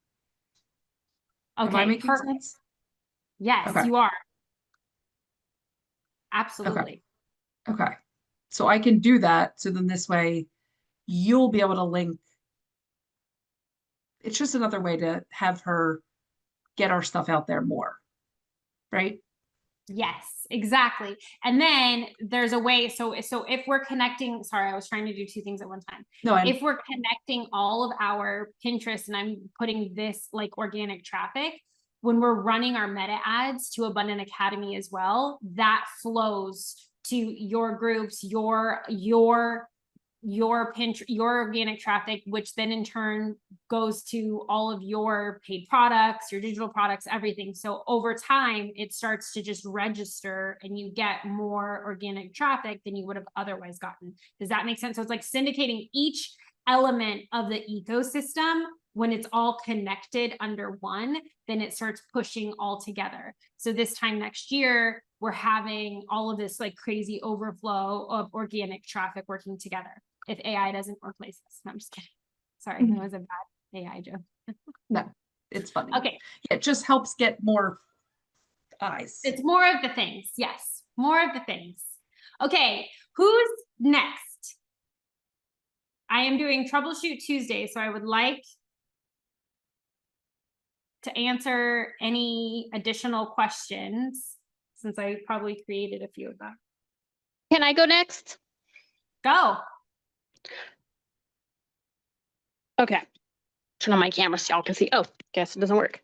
Am I Okay, making perfect. sense? Yes, Okay. you are. Absolutely. Okay. So I can do that. So then this way you'll be able to link. It's just another way to have her get our stuff out there more. Right? Yes, exactly. And then there's a way. So if we're connecting, sorry, I was trying to do two things at one time. No, if we're connecting all of our Pinterest and I'm putting this like organic traffic, when we're running our meta ads to Abundant Academy as well, that flows to your groups, your Pinterest, your organic traffic, which then in turn goes to all of your paid products, your digital products, everything. So over time, it starts to just register and you get more organic traffic than you would have otherwise gotten. Does that make sense? So it's like syndicating each element of the ecosystem. When it's all connected under one, then it starts pushing all together. So this time next year, we're having all of this like crazy overflow of organic traffic working together. If AI doesn't replace us. No, I'm just kidding. Sorry, that was a bad AI joke. no, it's funny. Okay. It just helps get more eyes. It's more of the things. Yes, more of the things. Okay, who's next? I am doing Troubleshoot Tuesday, so I would like to answer any additional questions since I probably created a few of them. Can I go next? Go. Okay. Turn on my camera so y'all can see. Oh, guess it doesn't work.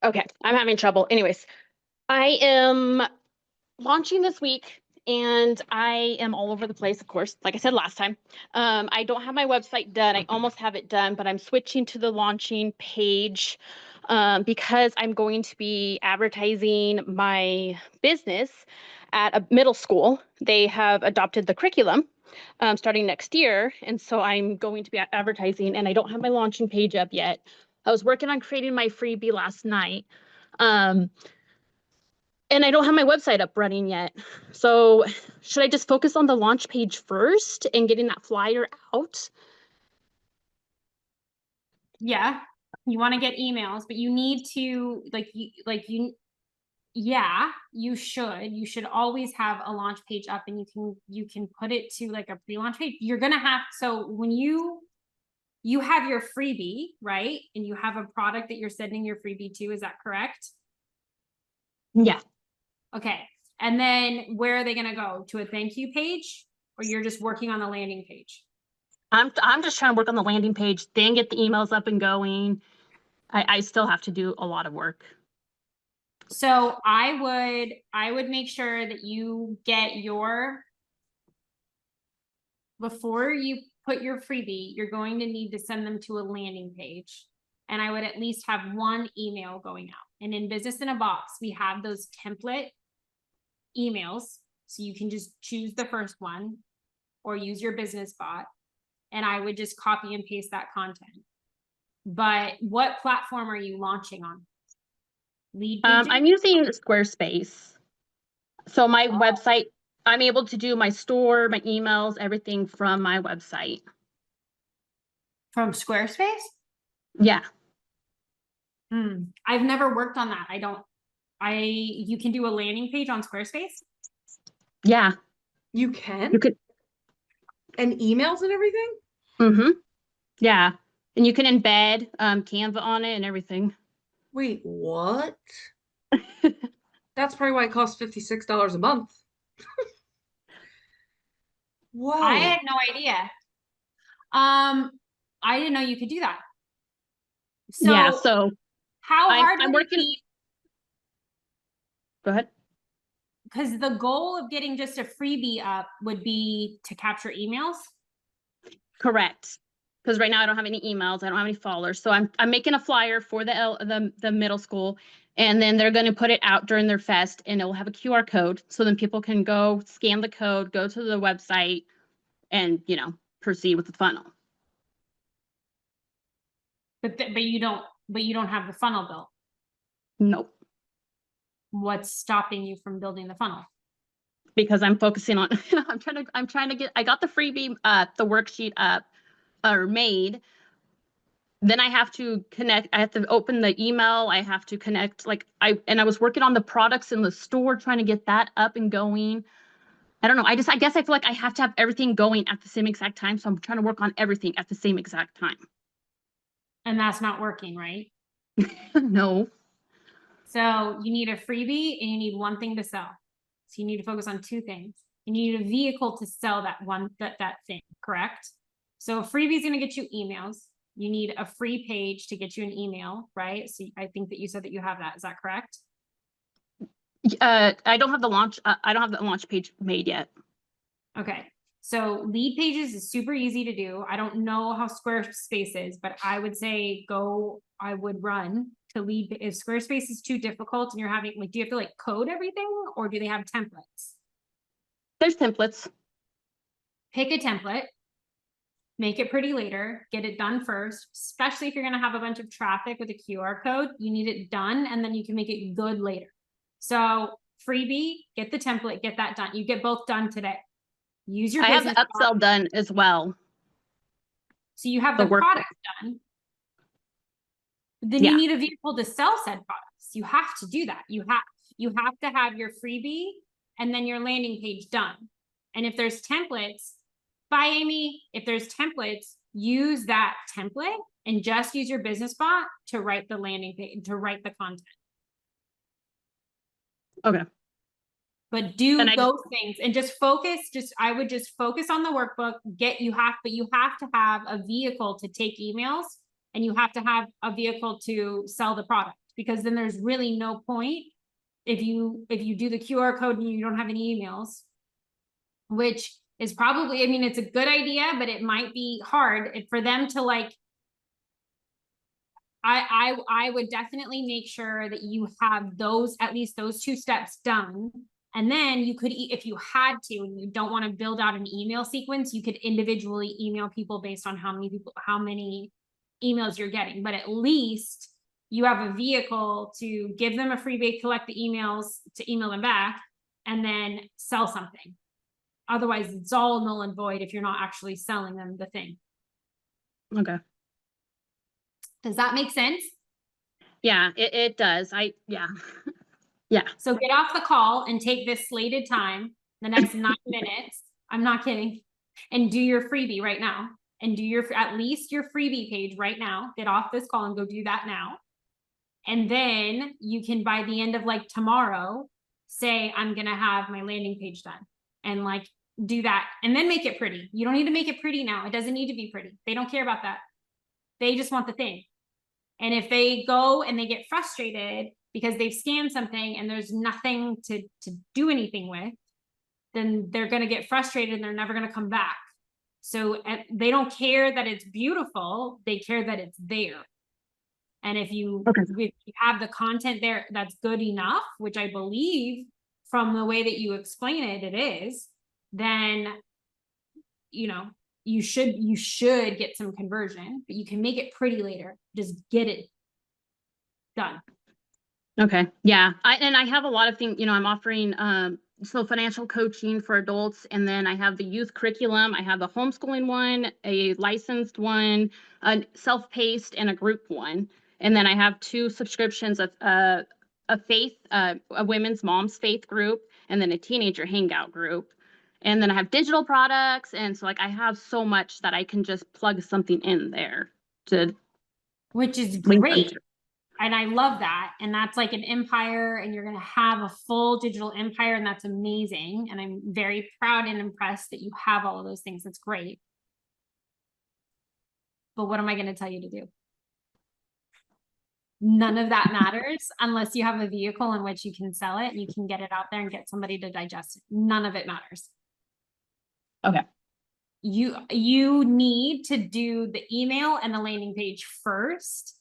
Okay, I'm having trouble. Anyways, I am launching this week and I am all over the place, of course, like I said last time. I don't have my website done. I almost have it done, but I'm switching to the launching page because I'm going to be advertising my business at a middle school. They have adopted the curriculum starting next year. And so I'm going to be advertising and I don't have my launching page up yet. I was working on creating my freebie last night. And I don't have my website up running yet. So should I just focus on the launch page first and getting that flyer out? Yeah, you want to get emails, but you need to yeah, you should always have a launch page up and you can put it to like a pre-launch page. You're gonna have, so when you have your freebie, right? And you have a product that you're sending your freebie to, is that correct? Yeah. Okay. And then where are they gonna go? To a thank you page? Or you're just working on the landing page? I'm just trying to work on the landing page, then get the emails up and going. I still have to do a lot of work. So I would make sure that you get before you put your freebie, you're going to need to send them to a landing page. And I would at least have one email going out. And in Business in a Box, we have those template emails. So you can just choose the first one or use your business bot. And I would just copy and paste that content. But what platform are you launching on? Lead pages? I'm using Squarespace. So my website, I'm able to do my store, my emails, everything from my website. From Squarespace? Yeah. I've never worked on that. You can do a landing page on Squarespace? Yeah. You can? You could. And emails and everything? Mm-hmm. Yeah. And you can embed Canva on it and everything. Wait, what? That's probably why it costs $56 a month. Whoa. I had no idea. I didn't know you could do that. Yeah, So so how I'm hard would it working. be? Go ahead. Because the goal of getting just a freebie up would be to capture emails. Correct. Because right now I don't have any emails. I don't have any followers. So I'm making a flyer for the middle school, and then they're going to put it out during their fest, and it will have a QR code. So then people can go scan the code, go to the website, and proceed with the funnel. But you don't have the funnel built. Nope. What's stopping you from building the funnel? Because I'm focusing on I'm trying to get, I got the freebie, the worksheet up or made. Then I have to connect, I have to open the email, I have to connect, I was working on the products in the store, trying to get that up and going. I don't know. I guess I feel like I have to have everything going at the same exact time. So I'm trying to work on everything at the same exact time. And that's not working, right? No. So you need a freebie and you need one thing to sell. So you need to focus on two things. You need a vehicle to sell that thing, correct? So a freebie is going to get you emails. You need a free page to get you an email, right? So I think that you said that you have that. Is that correct? I don't have the launch page made yet. Okay. So lead pages is super easy to do. I don't know how Squarespace is, but I would say I would run to lead. If Squarespace is too difficult and you're having, do you have to code everything, or do they have templates? There's templates. Pick a template, make it pretty later, get it done first, especially if you're going to have a bunch of traffic with a QR code, you need it done and then you can make it good later. So freebie, get the template, get that done. You get both done today. Use your business. I have the upsell done as well. So you have the product done. Then you need a vehicle to sell said products. You have to do that. You have to have your freebie and then your landing page done. And if there's templates, bye Aimee. If there's templates, use that template and just use your business bot to write the landing page, to write the content. Okay. But do those things and just focus. I would just focus on the workbook. But you have to have a vehicle to take emails, and you have to have a vehicle to sell the product, because then there's really no point if you do the QR code and you don't have any emails, which is probably, I mean, it's a good idea, but it might be hard for them to I would definitely make sure that you have at least those two steps done. And then you could, if you had to, and you don't want to build out an email sequence, you could individually email people based on how many emails you're getting. But at least you have a vehicle to give them a freebie, collect the emails, to email them back, and then sell something. Otherwise, it's all null and void if you're not actually selling them the thing. Okay. Does that make sense? Yeah, it does. Yeah. So get off the call and take this slated time, the next 9 minutes. I'm not kidding. And do your freebie right now. And do at least your freebie page right now. Get off this call and go do that now. And then you can, by the end of tomorrow, say, I'm going to have my landing page done, and do that, and then make it pretty. You don't need to make it pretty now. It doesn't need to be pretty. They don't care about that. They just want the thing. And if they go and they get frustrated because they've scanned something and there's nothing to do anything with, then they're going to get frustrated and they're never going to come back. So they don't care that it's beautiful. They care that it's there. And if you have the content there that's good enough, which I believe from the way that you explain it, it is, then, you should get some conversion, but you can make it pretty later. Just get it done. Okay. Yeah. I have a lot of things, I'm offering, so financial coaching for adults. And then I have the youth curriculum. I have the homeschooling one, a licensed one, a self-paced, and a group one. And then I have 2 subscriptions of, a women's mom's faith group, and then a teenager hangout group. And then I have digital products. And so I have so much that I can just plug something in there which is great. And I love that. And that's like an empire, and you're going to have a full digital empire, and that's amazing. And I'm very proud and impressed that you have all of those things. That's great. but what am I going to tell you to do? None of that matters unless you have a vehicle in which you can sell it and you can get it out there and get somebody to digest it. None of it matters. Okay. You need to do the email and the landing page first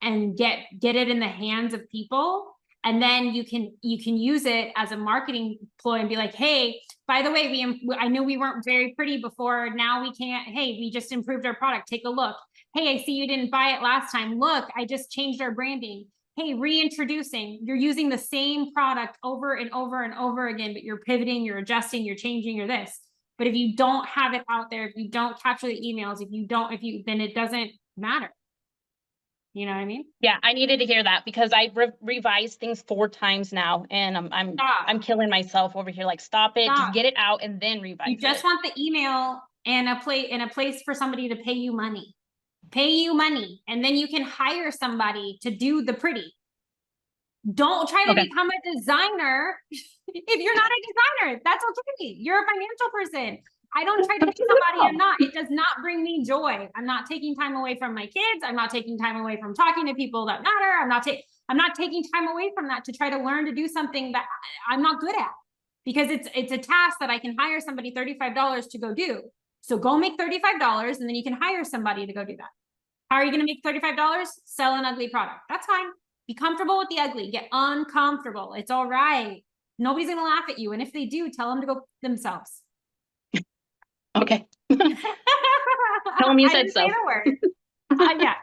and get it in the hands of people. And then you can use it as a marketing ploy and be like, hey, by the way, I know we weren't very pretty before. Now we can't. Hey, we just improved our product. Take a look. Hey, I see you didn't buy it last time. Look, I just changed our branding. Hey, reintroducing. You're using the same product over and over and over again, but you're pivoting, you're adjusting, you're changing, you're this. But if you don't have it out there, if you don't capture the emails, then it doesn't matter. You know what I mean? Yeah, I needed to hear that because I revised things 4 times now, and I'm killing myself over here. Like, stop it, just get it out, and then revise it. You just want the email and a place for somebody to pay you money, and then you can hire somebody to do the pretty. Don't try to become a designer if you're not a designer. That's okay. You're a financial person. I don't try to be somebody I'm not. It does not bring me joy. I'm not taking time away from my kids. I'm not taking time away from talking to people that matter. I'm not taking time away from that to try to learn to do something that I'm not good at, because it's a task that I can hire somebody $35 to go do. So go make $35 and then you can hire somebody to go do that. How are you going to make $35? Sell an ugly product. That's fine. Be comfortable with the ugly. Get uncomfortable. It's all right. Nobody's going to laugh at you. And if they do, tell them to go themselves. Okay. Tell them you said so. Say the word. Yeah.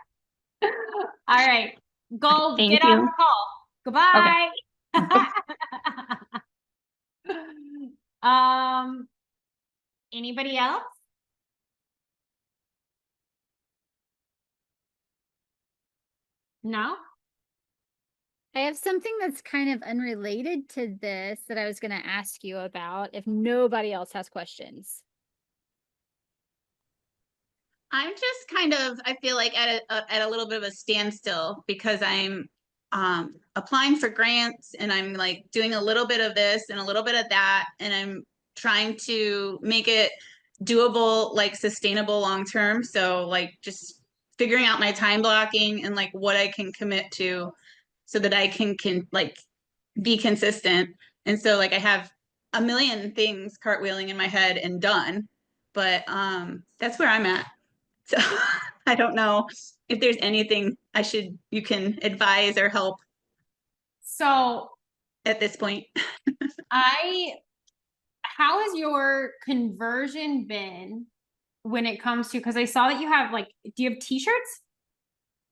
All right. Go get you. off the call. Goodbye. Okay. Anybody else? No? I have something that's kind of unrelated to this that I was going to ask you about if nobody else has questions. I'm just kind of, I feel like at a little bit of a standstill because I'm applying for grants and I'm like doing a little bit of this and a little bit of that, and I'm trying to make it doable, like sustainable long term. So like just figuring out my time blocking and like what I can commit to so that I can like be consistent. And so like I have a million things cartwheeling in my head and done, but that's where I'm at. So I don't know if there's anything you can advise or help. So at this point, how has your conversion been when it comes to, because I saw that you have do you have t-shirts?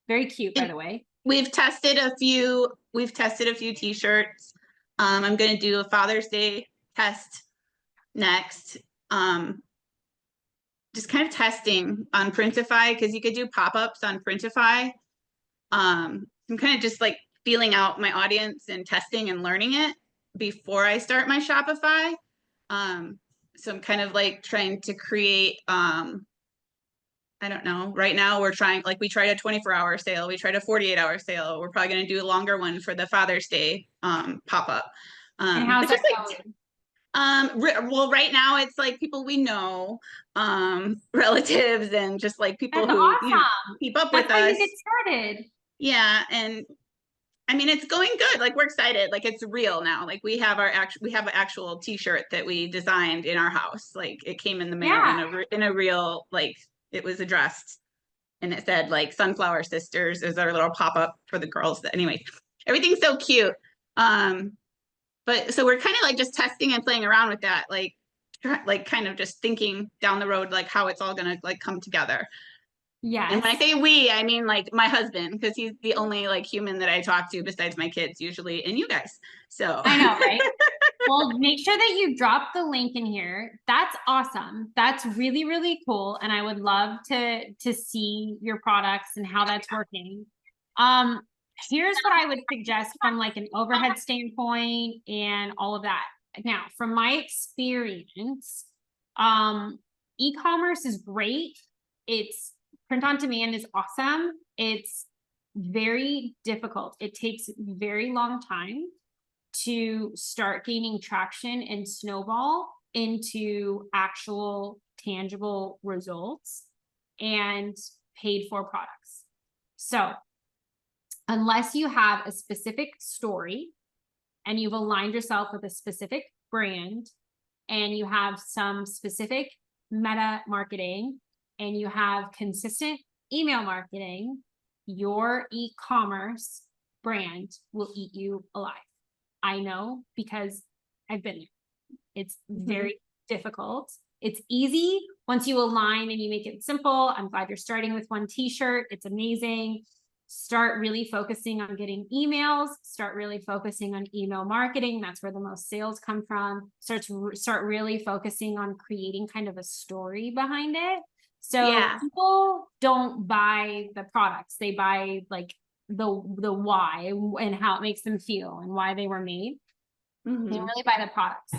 Very cute, by the way. We've tested a few t-shirts. I'm going to do a Father's Day test next. Just kind of testing on Printify because you could do pop-ups on Printify. I'm kind of just like feeling out my audience and testing and learning it before I start my Shopify. So I'm kind of like trying to create, I don't know, right now we're trying, like we tried a 24-hour sale, we tried a 48-hour sale. We're probably going to do a longer one for the Father's Day pop-up. And how's that going? Well, right now it's like people we know, relatives, and just like people who awesome. Keep up That's with how us. You get started. Yeah, and I mean it's going good. Like we're excited. Like it's real now. Like we have an actual t-shirt that we designed in our house. Like it came in the mail in a real, like it was addressed, and it said like Sunflower Sisters is our little pop-up for the girls. Anyway, everything's so cute. But so we're kind of like just testing and playing around with that, like kind of just thinking down the road, like how it's all gonna like come together. Yeah. And when I say we, I mean like my husband, because he's the only like human that I talk to besides my kids usually, and you guys. So I know, right? Well, make sure that you drop the link in here. That's awesome. That's really, really cool. And I would love to see your products and how that's working. Here's what I would suggest from like an overhead standpoint and all of that. Now, from my experience, e-commerce is great. It's print on demand is awesome. It's very difficult. It takes very long time to start gaining traction and snowball into actual tangible results. And paid for products. So unless you have a specific story and you've aligned yourself with a specific brand and you have some specific meta marketing and you have consistent email marketing, your e-commerce brand will eat you alive. I know because I've been there. It's very difficult. It's easy once you align and you make it simple. I'm glad you're starting with one t-shirt. It's amazing. Start really focusing on getting emails. Start really focusing on email marketing. That's where the most sales come from. Start really focusing on creating kind of a story behind it. So people don't buy the products. They buy like the why and how it makes them feel and why they were made. They don't really buy the products.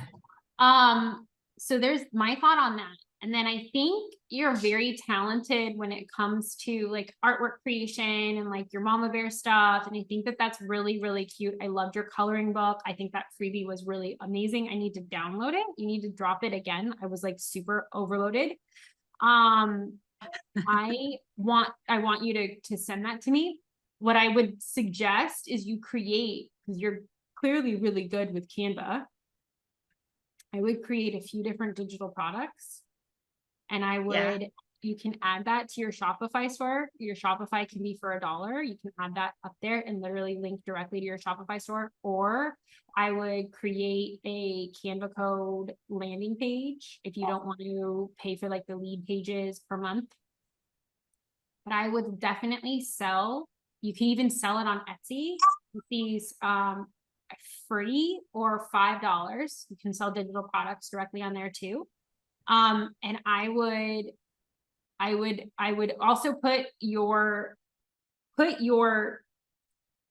So there's my thought on that. And then I think you're very talented when it comes to like artwork creation and like your mama bear stuff. And I think that that's really, really cute. I loved your coloring book. I think that freebie was really amazing. I need to download it. You need to drop it again. I was like super overloaded. I want you to send that to me. What I would suggest is you create, because you're clearly really good with Canva. I would create a few different digital products and I would, you can add that to your Shopify store. Your Shopify can be for $1. You can add that up there and literally link directly to your Shopify store. Or I would create a Canva code landing page if you don't want to pay for like the lead pages per month. But I would definitely sell. You can even sell it on Etsy with these free or $5. You can sell digital products directly on there too. And I would also put your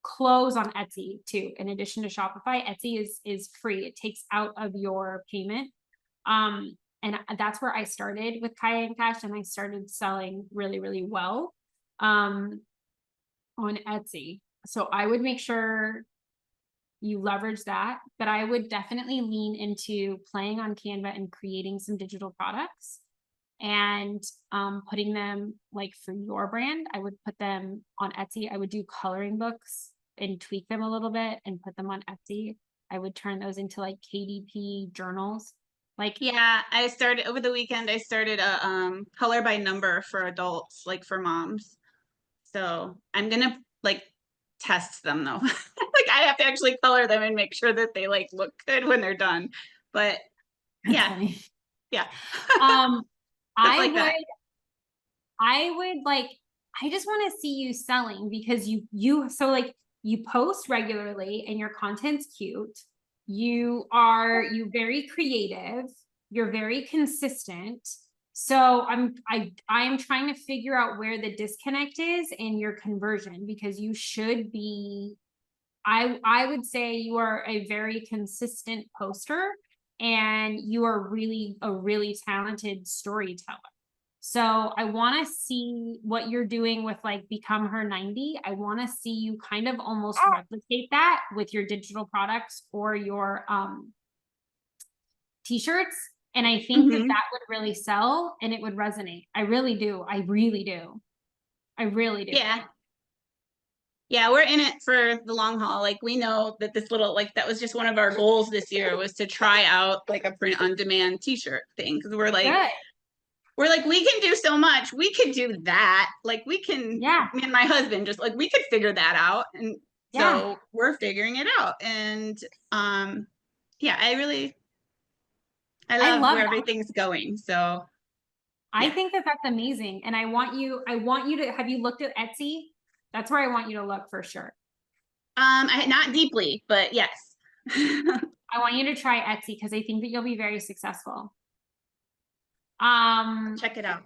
clothes on Etsy too. In addition to Shopify, Etsy is free. It takes out of your payment. And that's where I started with Kaya and Cash, and I started selling really, really well on Etsy. So I would make sure you leverage that, but I would definitely lean into playing on Canva and creating some digital products and putting them like for your brand. I would put them on Etsy. I would do coloring books and tweak them a little bit and put them on Etsy. I would turn those into like KDP journals. Like, I started over the weekend. I started a color by number for adults, like for moms. So I'm gonna like test them though. Like I have to actually color them and make sure that they like look good when they're done. But I just want to see you selling because so like you post regularly and your content's cute. You're very creative. You're very consistent. So I'm trying to figure out where the disconnect is in your conversion, because you should be, I would say you are a very consistent poster and you are really a really talented storyteller. So I want to see what you're doing with like Become Her 90. I want to see you kind of almost replicate that with your digital products or your t-shirts. And I think that would really sell and it would resonate. I really do. I really do. I really do. Yeah, we're in it for the long haul. Like we know that this little, like that was just one of our goals this year, was to try out like a print on demand t-shirt thing. Cause we're like, we can do so much. We could do that. Like we can, me and my husband just like, we could figure that out. And so we're figuring it out. And I love where everything's going. So I think that that's amazing. And I want you to, have you looked at Etsy? That's where I want you to look for sure. Not deeply, but yes. I want you to try Etsy because I think that you'll be very successful. Check it out.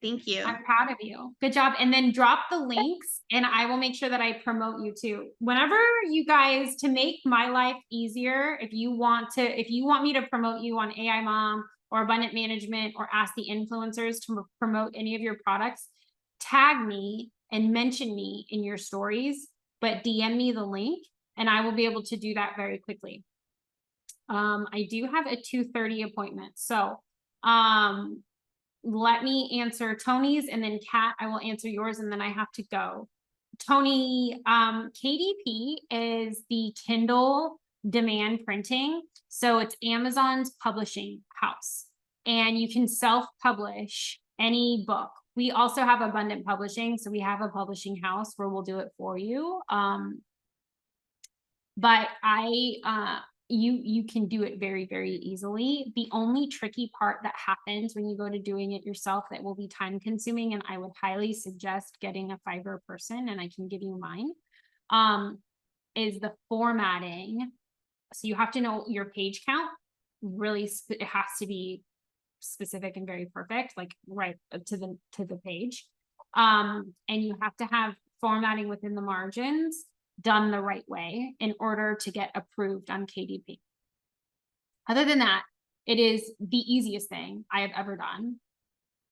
Thank you. I'm proud of you. Good job. And then drop the links and I will make sure that I promote you too. Whenever you guys, to make my life easier, if you want me to promote you on AI Mom or Abundant Management or Ask the Influencers to promote any of your products, tag me and mention me in your stories, but DM me the link and I will be able to do that very quickly. I do have a 2:30 appointment. So, let me answer Tony's, and then Kat, I will answer yours, and then I have to go. Toni, KDP is the Kindle demand printing. So it's Amazon's publishing house, and you can self-publish any book. We also have Abundant Publishing. So we have a publishing house where we'll do it for you. But you can do it very, very easily. The only tricky part that happens when you go to doing it yourself that will be time consuming, and I would highly suggest getting a Fiverr person, and I can give you mine, is the formatting. So you have to know your page count. Really, it has to be specific and very perfect, like right to the page. And you have to have formatting within the margins done the right way in order to get approved on KDP. Other than that, it is the easiest thing I have ever done.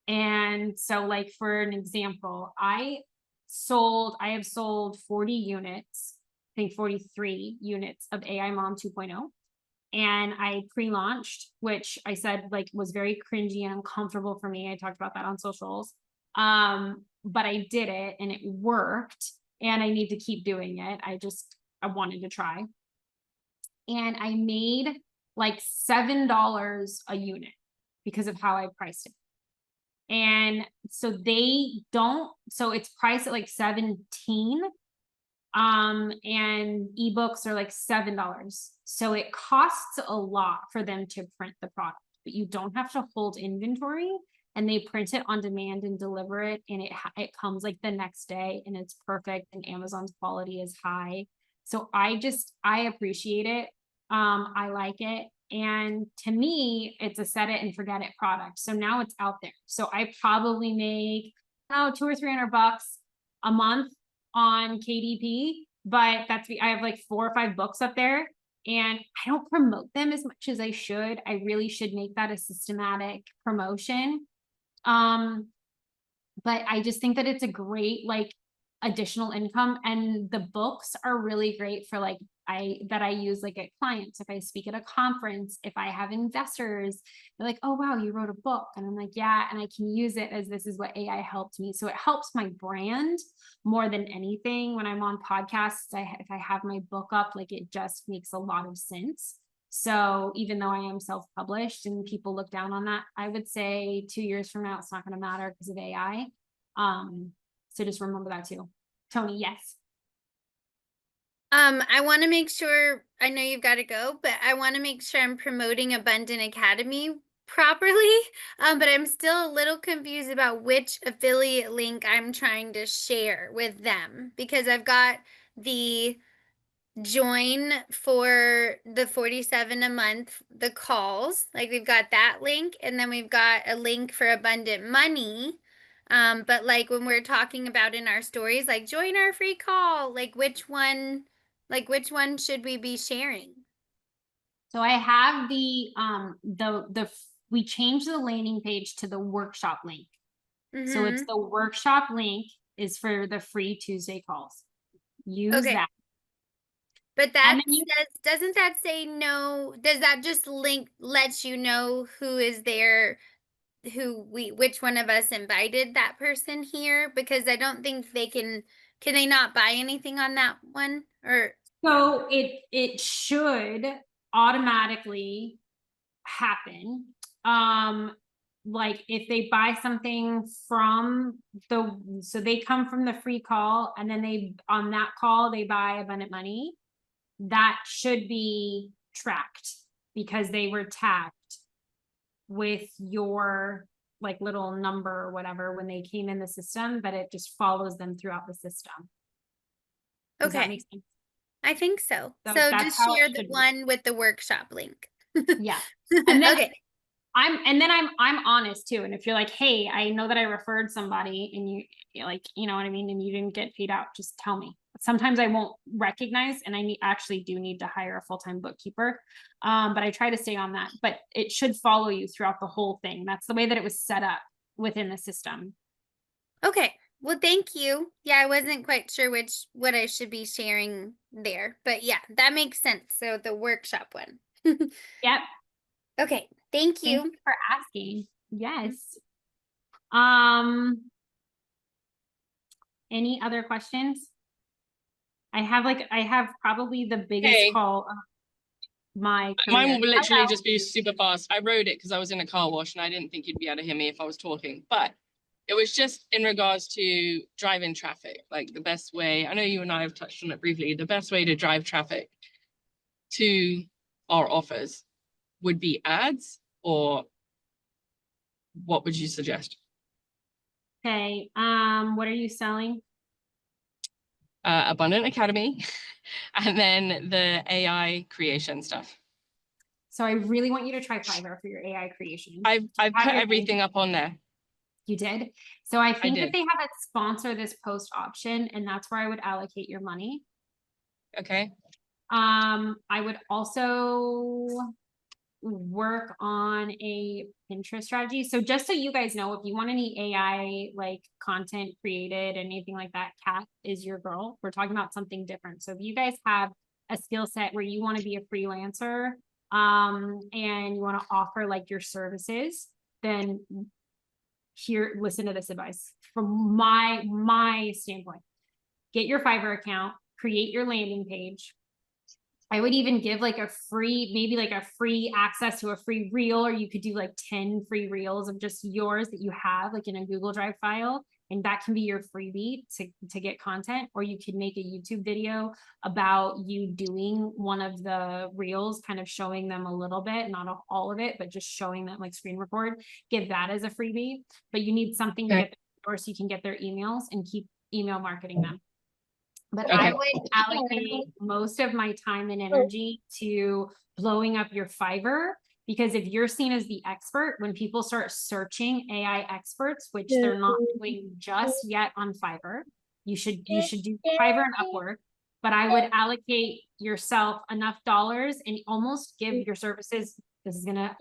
And so, like, for an example, I have sold 40 units, I think 43 units of AI Mom 2.0. And I pre-launched, which I said like was very cringy and uncomfortable for me. I talked about that on socials. But I did it and it worked, and I need to keep doing it. I wanted to try. And I made like $7 a unit because of how I priced it. And so it's priced at like 17. And ebooks are like $7. So it costs a lot for them to print the product, but you don't have to hold inventory, and they print it on demand and deliver it. And it comes like the next day, and it's perfect. And Amazon's quality is high. So I appreciate it. I like it. And to me, it's a set it and forget it product. So now it's out there. So I probably make, $200 or $300 a month on KDP, but I have like 4 or 5 books up there, and I don't promote them as much as I should. I really should make that a systematic promotion. But I just think that it's a great like additional income, and the books are really great for like I use like at clients. If I speak at a conference, if I have investors, they're like, oh wow, you wrote a book. And I'm like, yeah, and I can use it as this is what AI helped me. So it helps my brand more than anything. When I'm on podcasts, if I have my book up, like it just makes a lot of sense. So even though I am self-published and people look down on that, I would say 2 years from now, it's not going to matter because of AI. So just remember that too. Toni, yes. I want to make sure, I know you've got to go, but I want to make sure I'm promoting Abundant Academy properly. But I'm still a little confused about which affiliate link I'm trying to share with them, because I've got the join for the 47 a month, the calls, like we've got that link, and then we've got a link for Abundant Money. But like when we're talking about in our stories, like join our free call, like which one should we be sharing? So I have we changed the landing page to the workshop link. So it's the workshop link is for the free Tuesday calls. Use that. But that doesn't that say no? Does that just lets you know who is there, which one of us invited that person here? Because I don't think can they not buy anything on that one? Or so it should automatically happen. Like if they buy something from so they come from the free call, and then on that call they buy Abundant Money, that should be tracked because they were tagged with your like little number or whatever when they came in the system, but it just follows them throughout the system. Does that make sense? I think so. So just share the one with the workshop link. Yeah. And then I'm honest too. And if you're like, hey, I know that I referred somebody and you like, you know what I mean? And you didn't get paid out, just tell me. Sometimes I won't recognize, and I actually do need to hire a full-time bookkeeper. But I try to stay on that, but it should follow you throughout the whole thing. That's the way that it was set up within the system. Okay. Well, thank you. Yeah, I wasn't quite sure what I should be sharing there, but yeah, that makes sense. So the workshop one. Yep. Okay. Thank you. Thank you for asking. Yes. Any other questions? I have probably the biggest Hey. call of my Mine career. will literally Hello. just be super fast. I wrote it because I was in a car wash and I didn't think you'd be able to hear me if I was talking. But it was just in regards to driving traffic, like the best way. I know you and I have touched on it briefly. The best way to drive traffic to our offers would be ads, or what would you suggest? Okay, what are you selling? Abundant Academy, and then the AI creation stuff. So I really want you to try Fiverr for your AI creation. I've Have put your everything up on there. You did? So I think that did. they have a sponsor this post option, and that's where I would allocate your money. Okay. I would also work on a Pinterest strategy. So just so you guys know, if you want any AI like content created, anything like that, Kat is your girl. We're talking about something different. So if you guys have a skill set where you want to be a freelancer, and you want to offer like your services, then listen to this advice from my standpoint. Get your Fiverr account, create your landing page. I would even give like a free, maybe like a free access to a free reel, or you could do like 10 free reels of just yours that you have like in a Google Drive file. And that can be your freebie to get content, or you could make a YouTube video about you doing one of the reels, kind of showing them a little bit, not all of it, but just showing them, like screen record, give that as a freebie. But you need something to get or so you can get their emails and keep email marketing them. But I would allocate most of my time and energy to blowing up your Fiverr, because if you're seen as the expert, when people start searching AI experts, which they're not doing just yet on Fiverr, you should do Fiverr and Upwork. But I would allocate yourself enough dollars and almost give your services. This is gonna,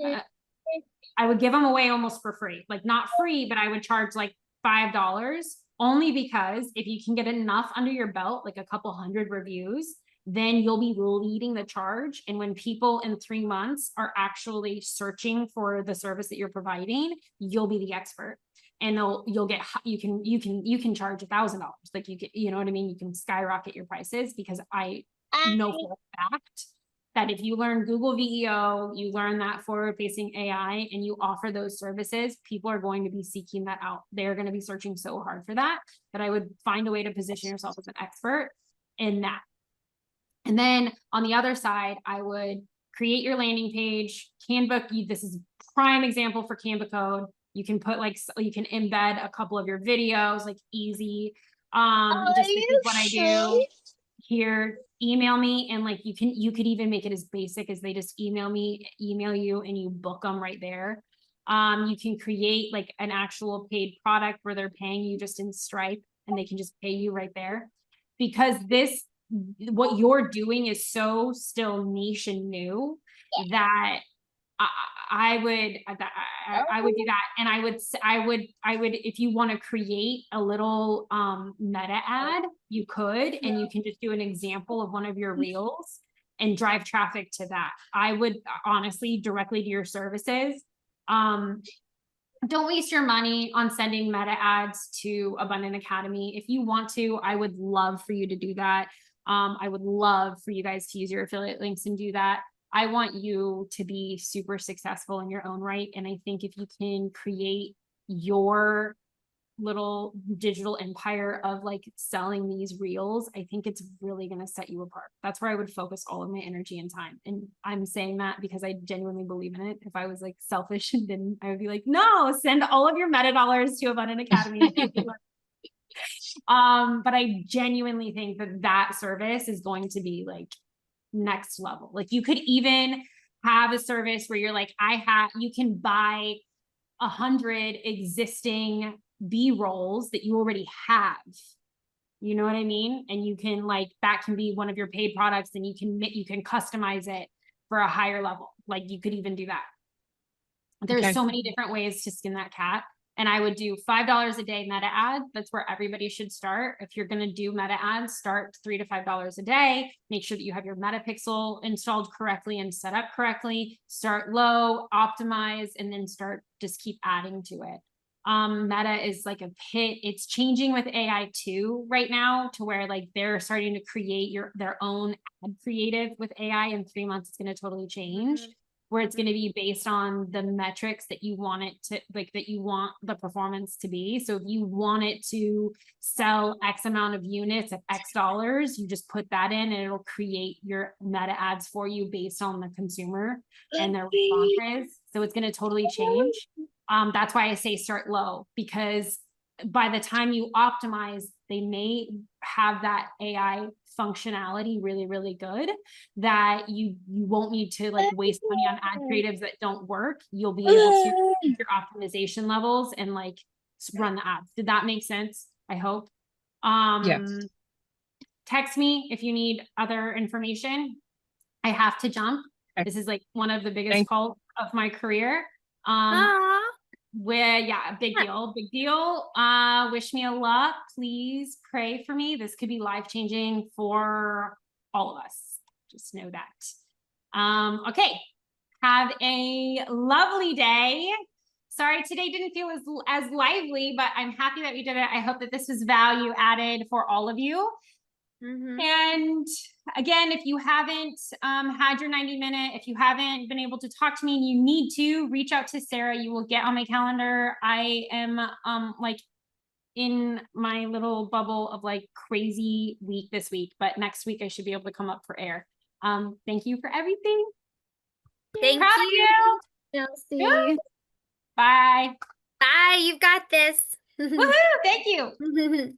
I would give them away almost for free, like not free, but I would charge like $5. Only because if you can get enough under your belt, like a couple hundred reviews, then you'll be leading the charge. And when people in 3 months are actually searching for the service that you're providing, you'll be the expert. And you'll get, you can charge $1,000. Like you know what I mean? You can skyrocket your prices, because I know for a fact that if you learn Google VEO, you learn that forward-facing AI, and you offer those services, people are going to be seeking that out. They're going to be searching so hard for that I would find a way to position yourself as an expert in that. And then on the other side, I would create your landing page. Canva, this is prime example for Canva code. You can put you can embed a couple of your videos, like easy. Just this is what I do here. Email me, and like you could even make it as basic as they just email you, and you book them right there. You can create like an actual paid product where they're paying you just in Stripe, and they can just pay you right there, because what you're doing is so still niche and new that I would do that. And I would, if you want to create a little meta ad, you could, and you can just do an example of one of your reels and drive traffic to that. I would honestly directly to your services. Don't waste your money on sending meta ads to Abundant Academy. If you want to, I would love for you to do that. I would love for you guys to use your affiliate links and do that. I want you to be super successful in your own right. And I think if you can create your little digital empire of like selling these reels, I think it's really going to set you apart. That's where I would focus all of my energy and time. And I'm saying that because I genuinely believe in it. If I was like selfish and didn't, I would be like, no, send all of your meta dollars to Abundant Academy. But I genuinely think that service is going to be like next level. Like you could even have a service where you're like, you can buy 100 existing B-rolls that you already have. You know what I mean? And you can like, that can be one of your paid products, and you can customize it for a higher level. Like you could even do that. There's so many different ways to skin that cat. And I would do $5 a day meta ad. That's where everybody should start. If you're going to do meta ads, start $3 to $5 a day. Make sure that you have your meta pixel installed correctly and set up correctly. Start low, optimize, and then just keep adding to it. Meta is like a pit. It's changing with AI too right now to where like they're starting to create their own ad creative with AI. In 3 months, it's going to totally change. Where it's going to be based on the metrics that you want it to, like, that you want the performance to be. So if you want it to sell X amount of units at X dollars, you just put that in and it'll create your meta ads for you based on the consumer and their responses. So it's going to totally change. That's why I say start low, because by the time you optimize, they may have that AI functionality really, really good that you won't need to like waste money on ad creatives that don't work. You'll be able to keep your optimization levels and like run the ads. Did that make sense? I hope. Yes. Text me if you need other information. I have to jump. Okay. This is like one of the biggest Thank- calls of my career. Aw. Where, yeah, big deal. Wish me a luck. Please pray for me. This could be life-changing for all of us. Just know that. Okay. Have a lovely day. Sorry, today didn't feel as lively, but I'm happy that we did it. I hope that this was value added for all of you. And again, if you haven't had your 90-minute, if you haven't been able to talk to me and you need to, reach out to Sarah. You will get on my calendar. I am like in my little bubble of like crazy week this week, but next week I should be able to come up for air. Thank you for everything. Thank Proud you. of you. Chelsea. Bye. Bye. You've got this. Woohoo! Thank you.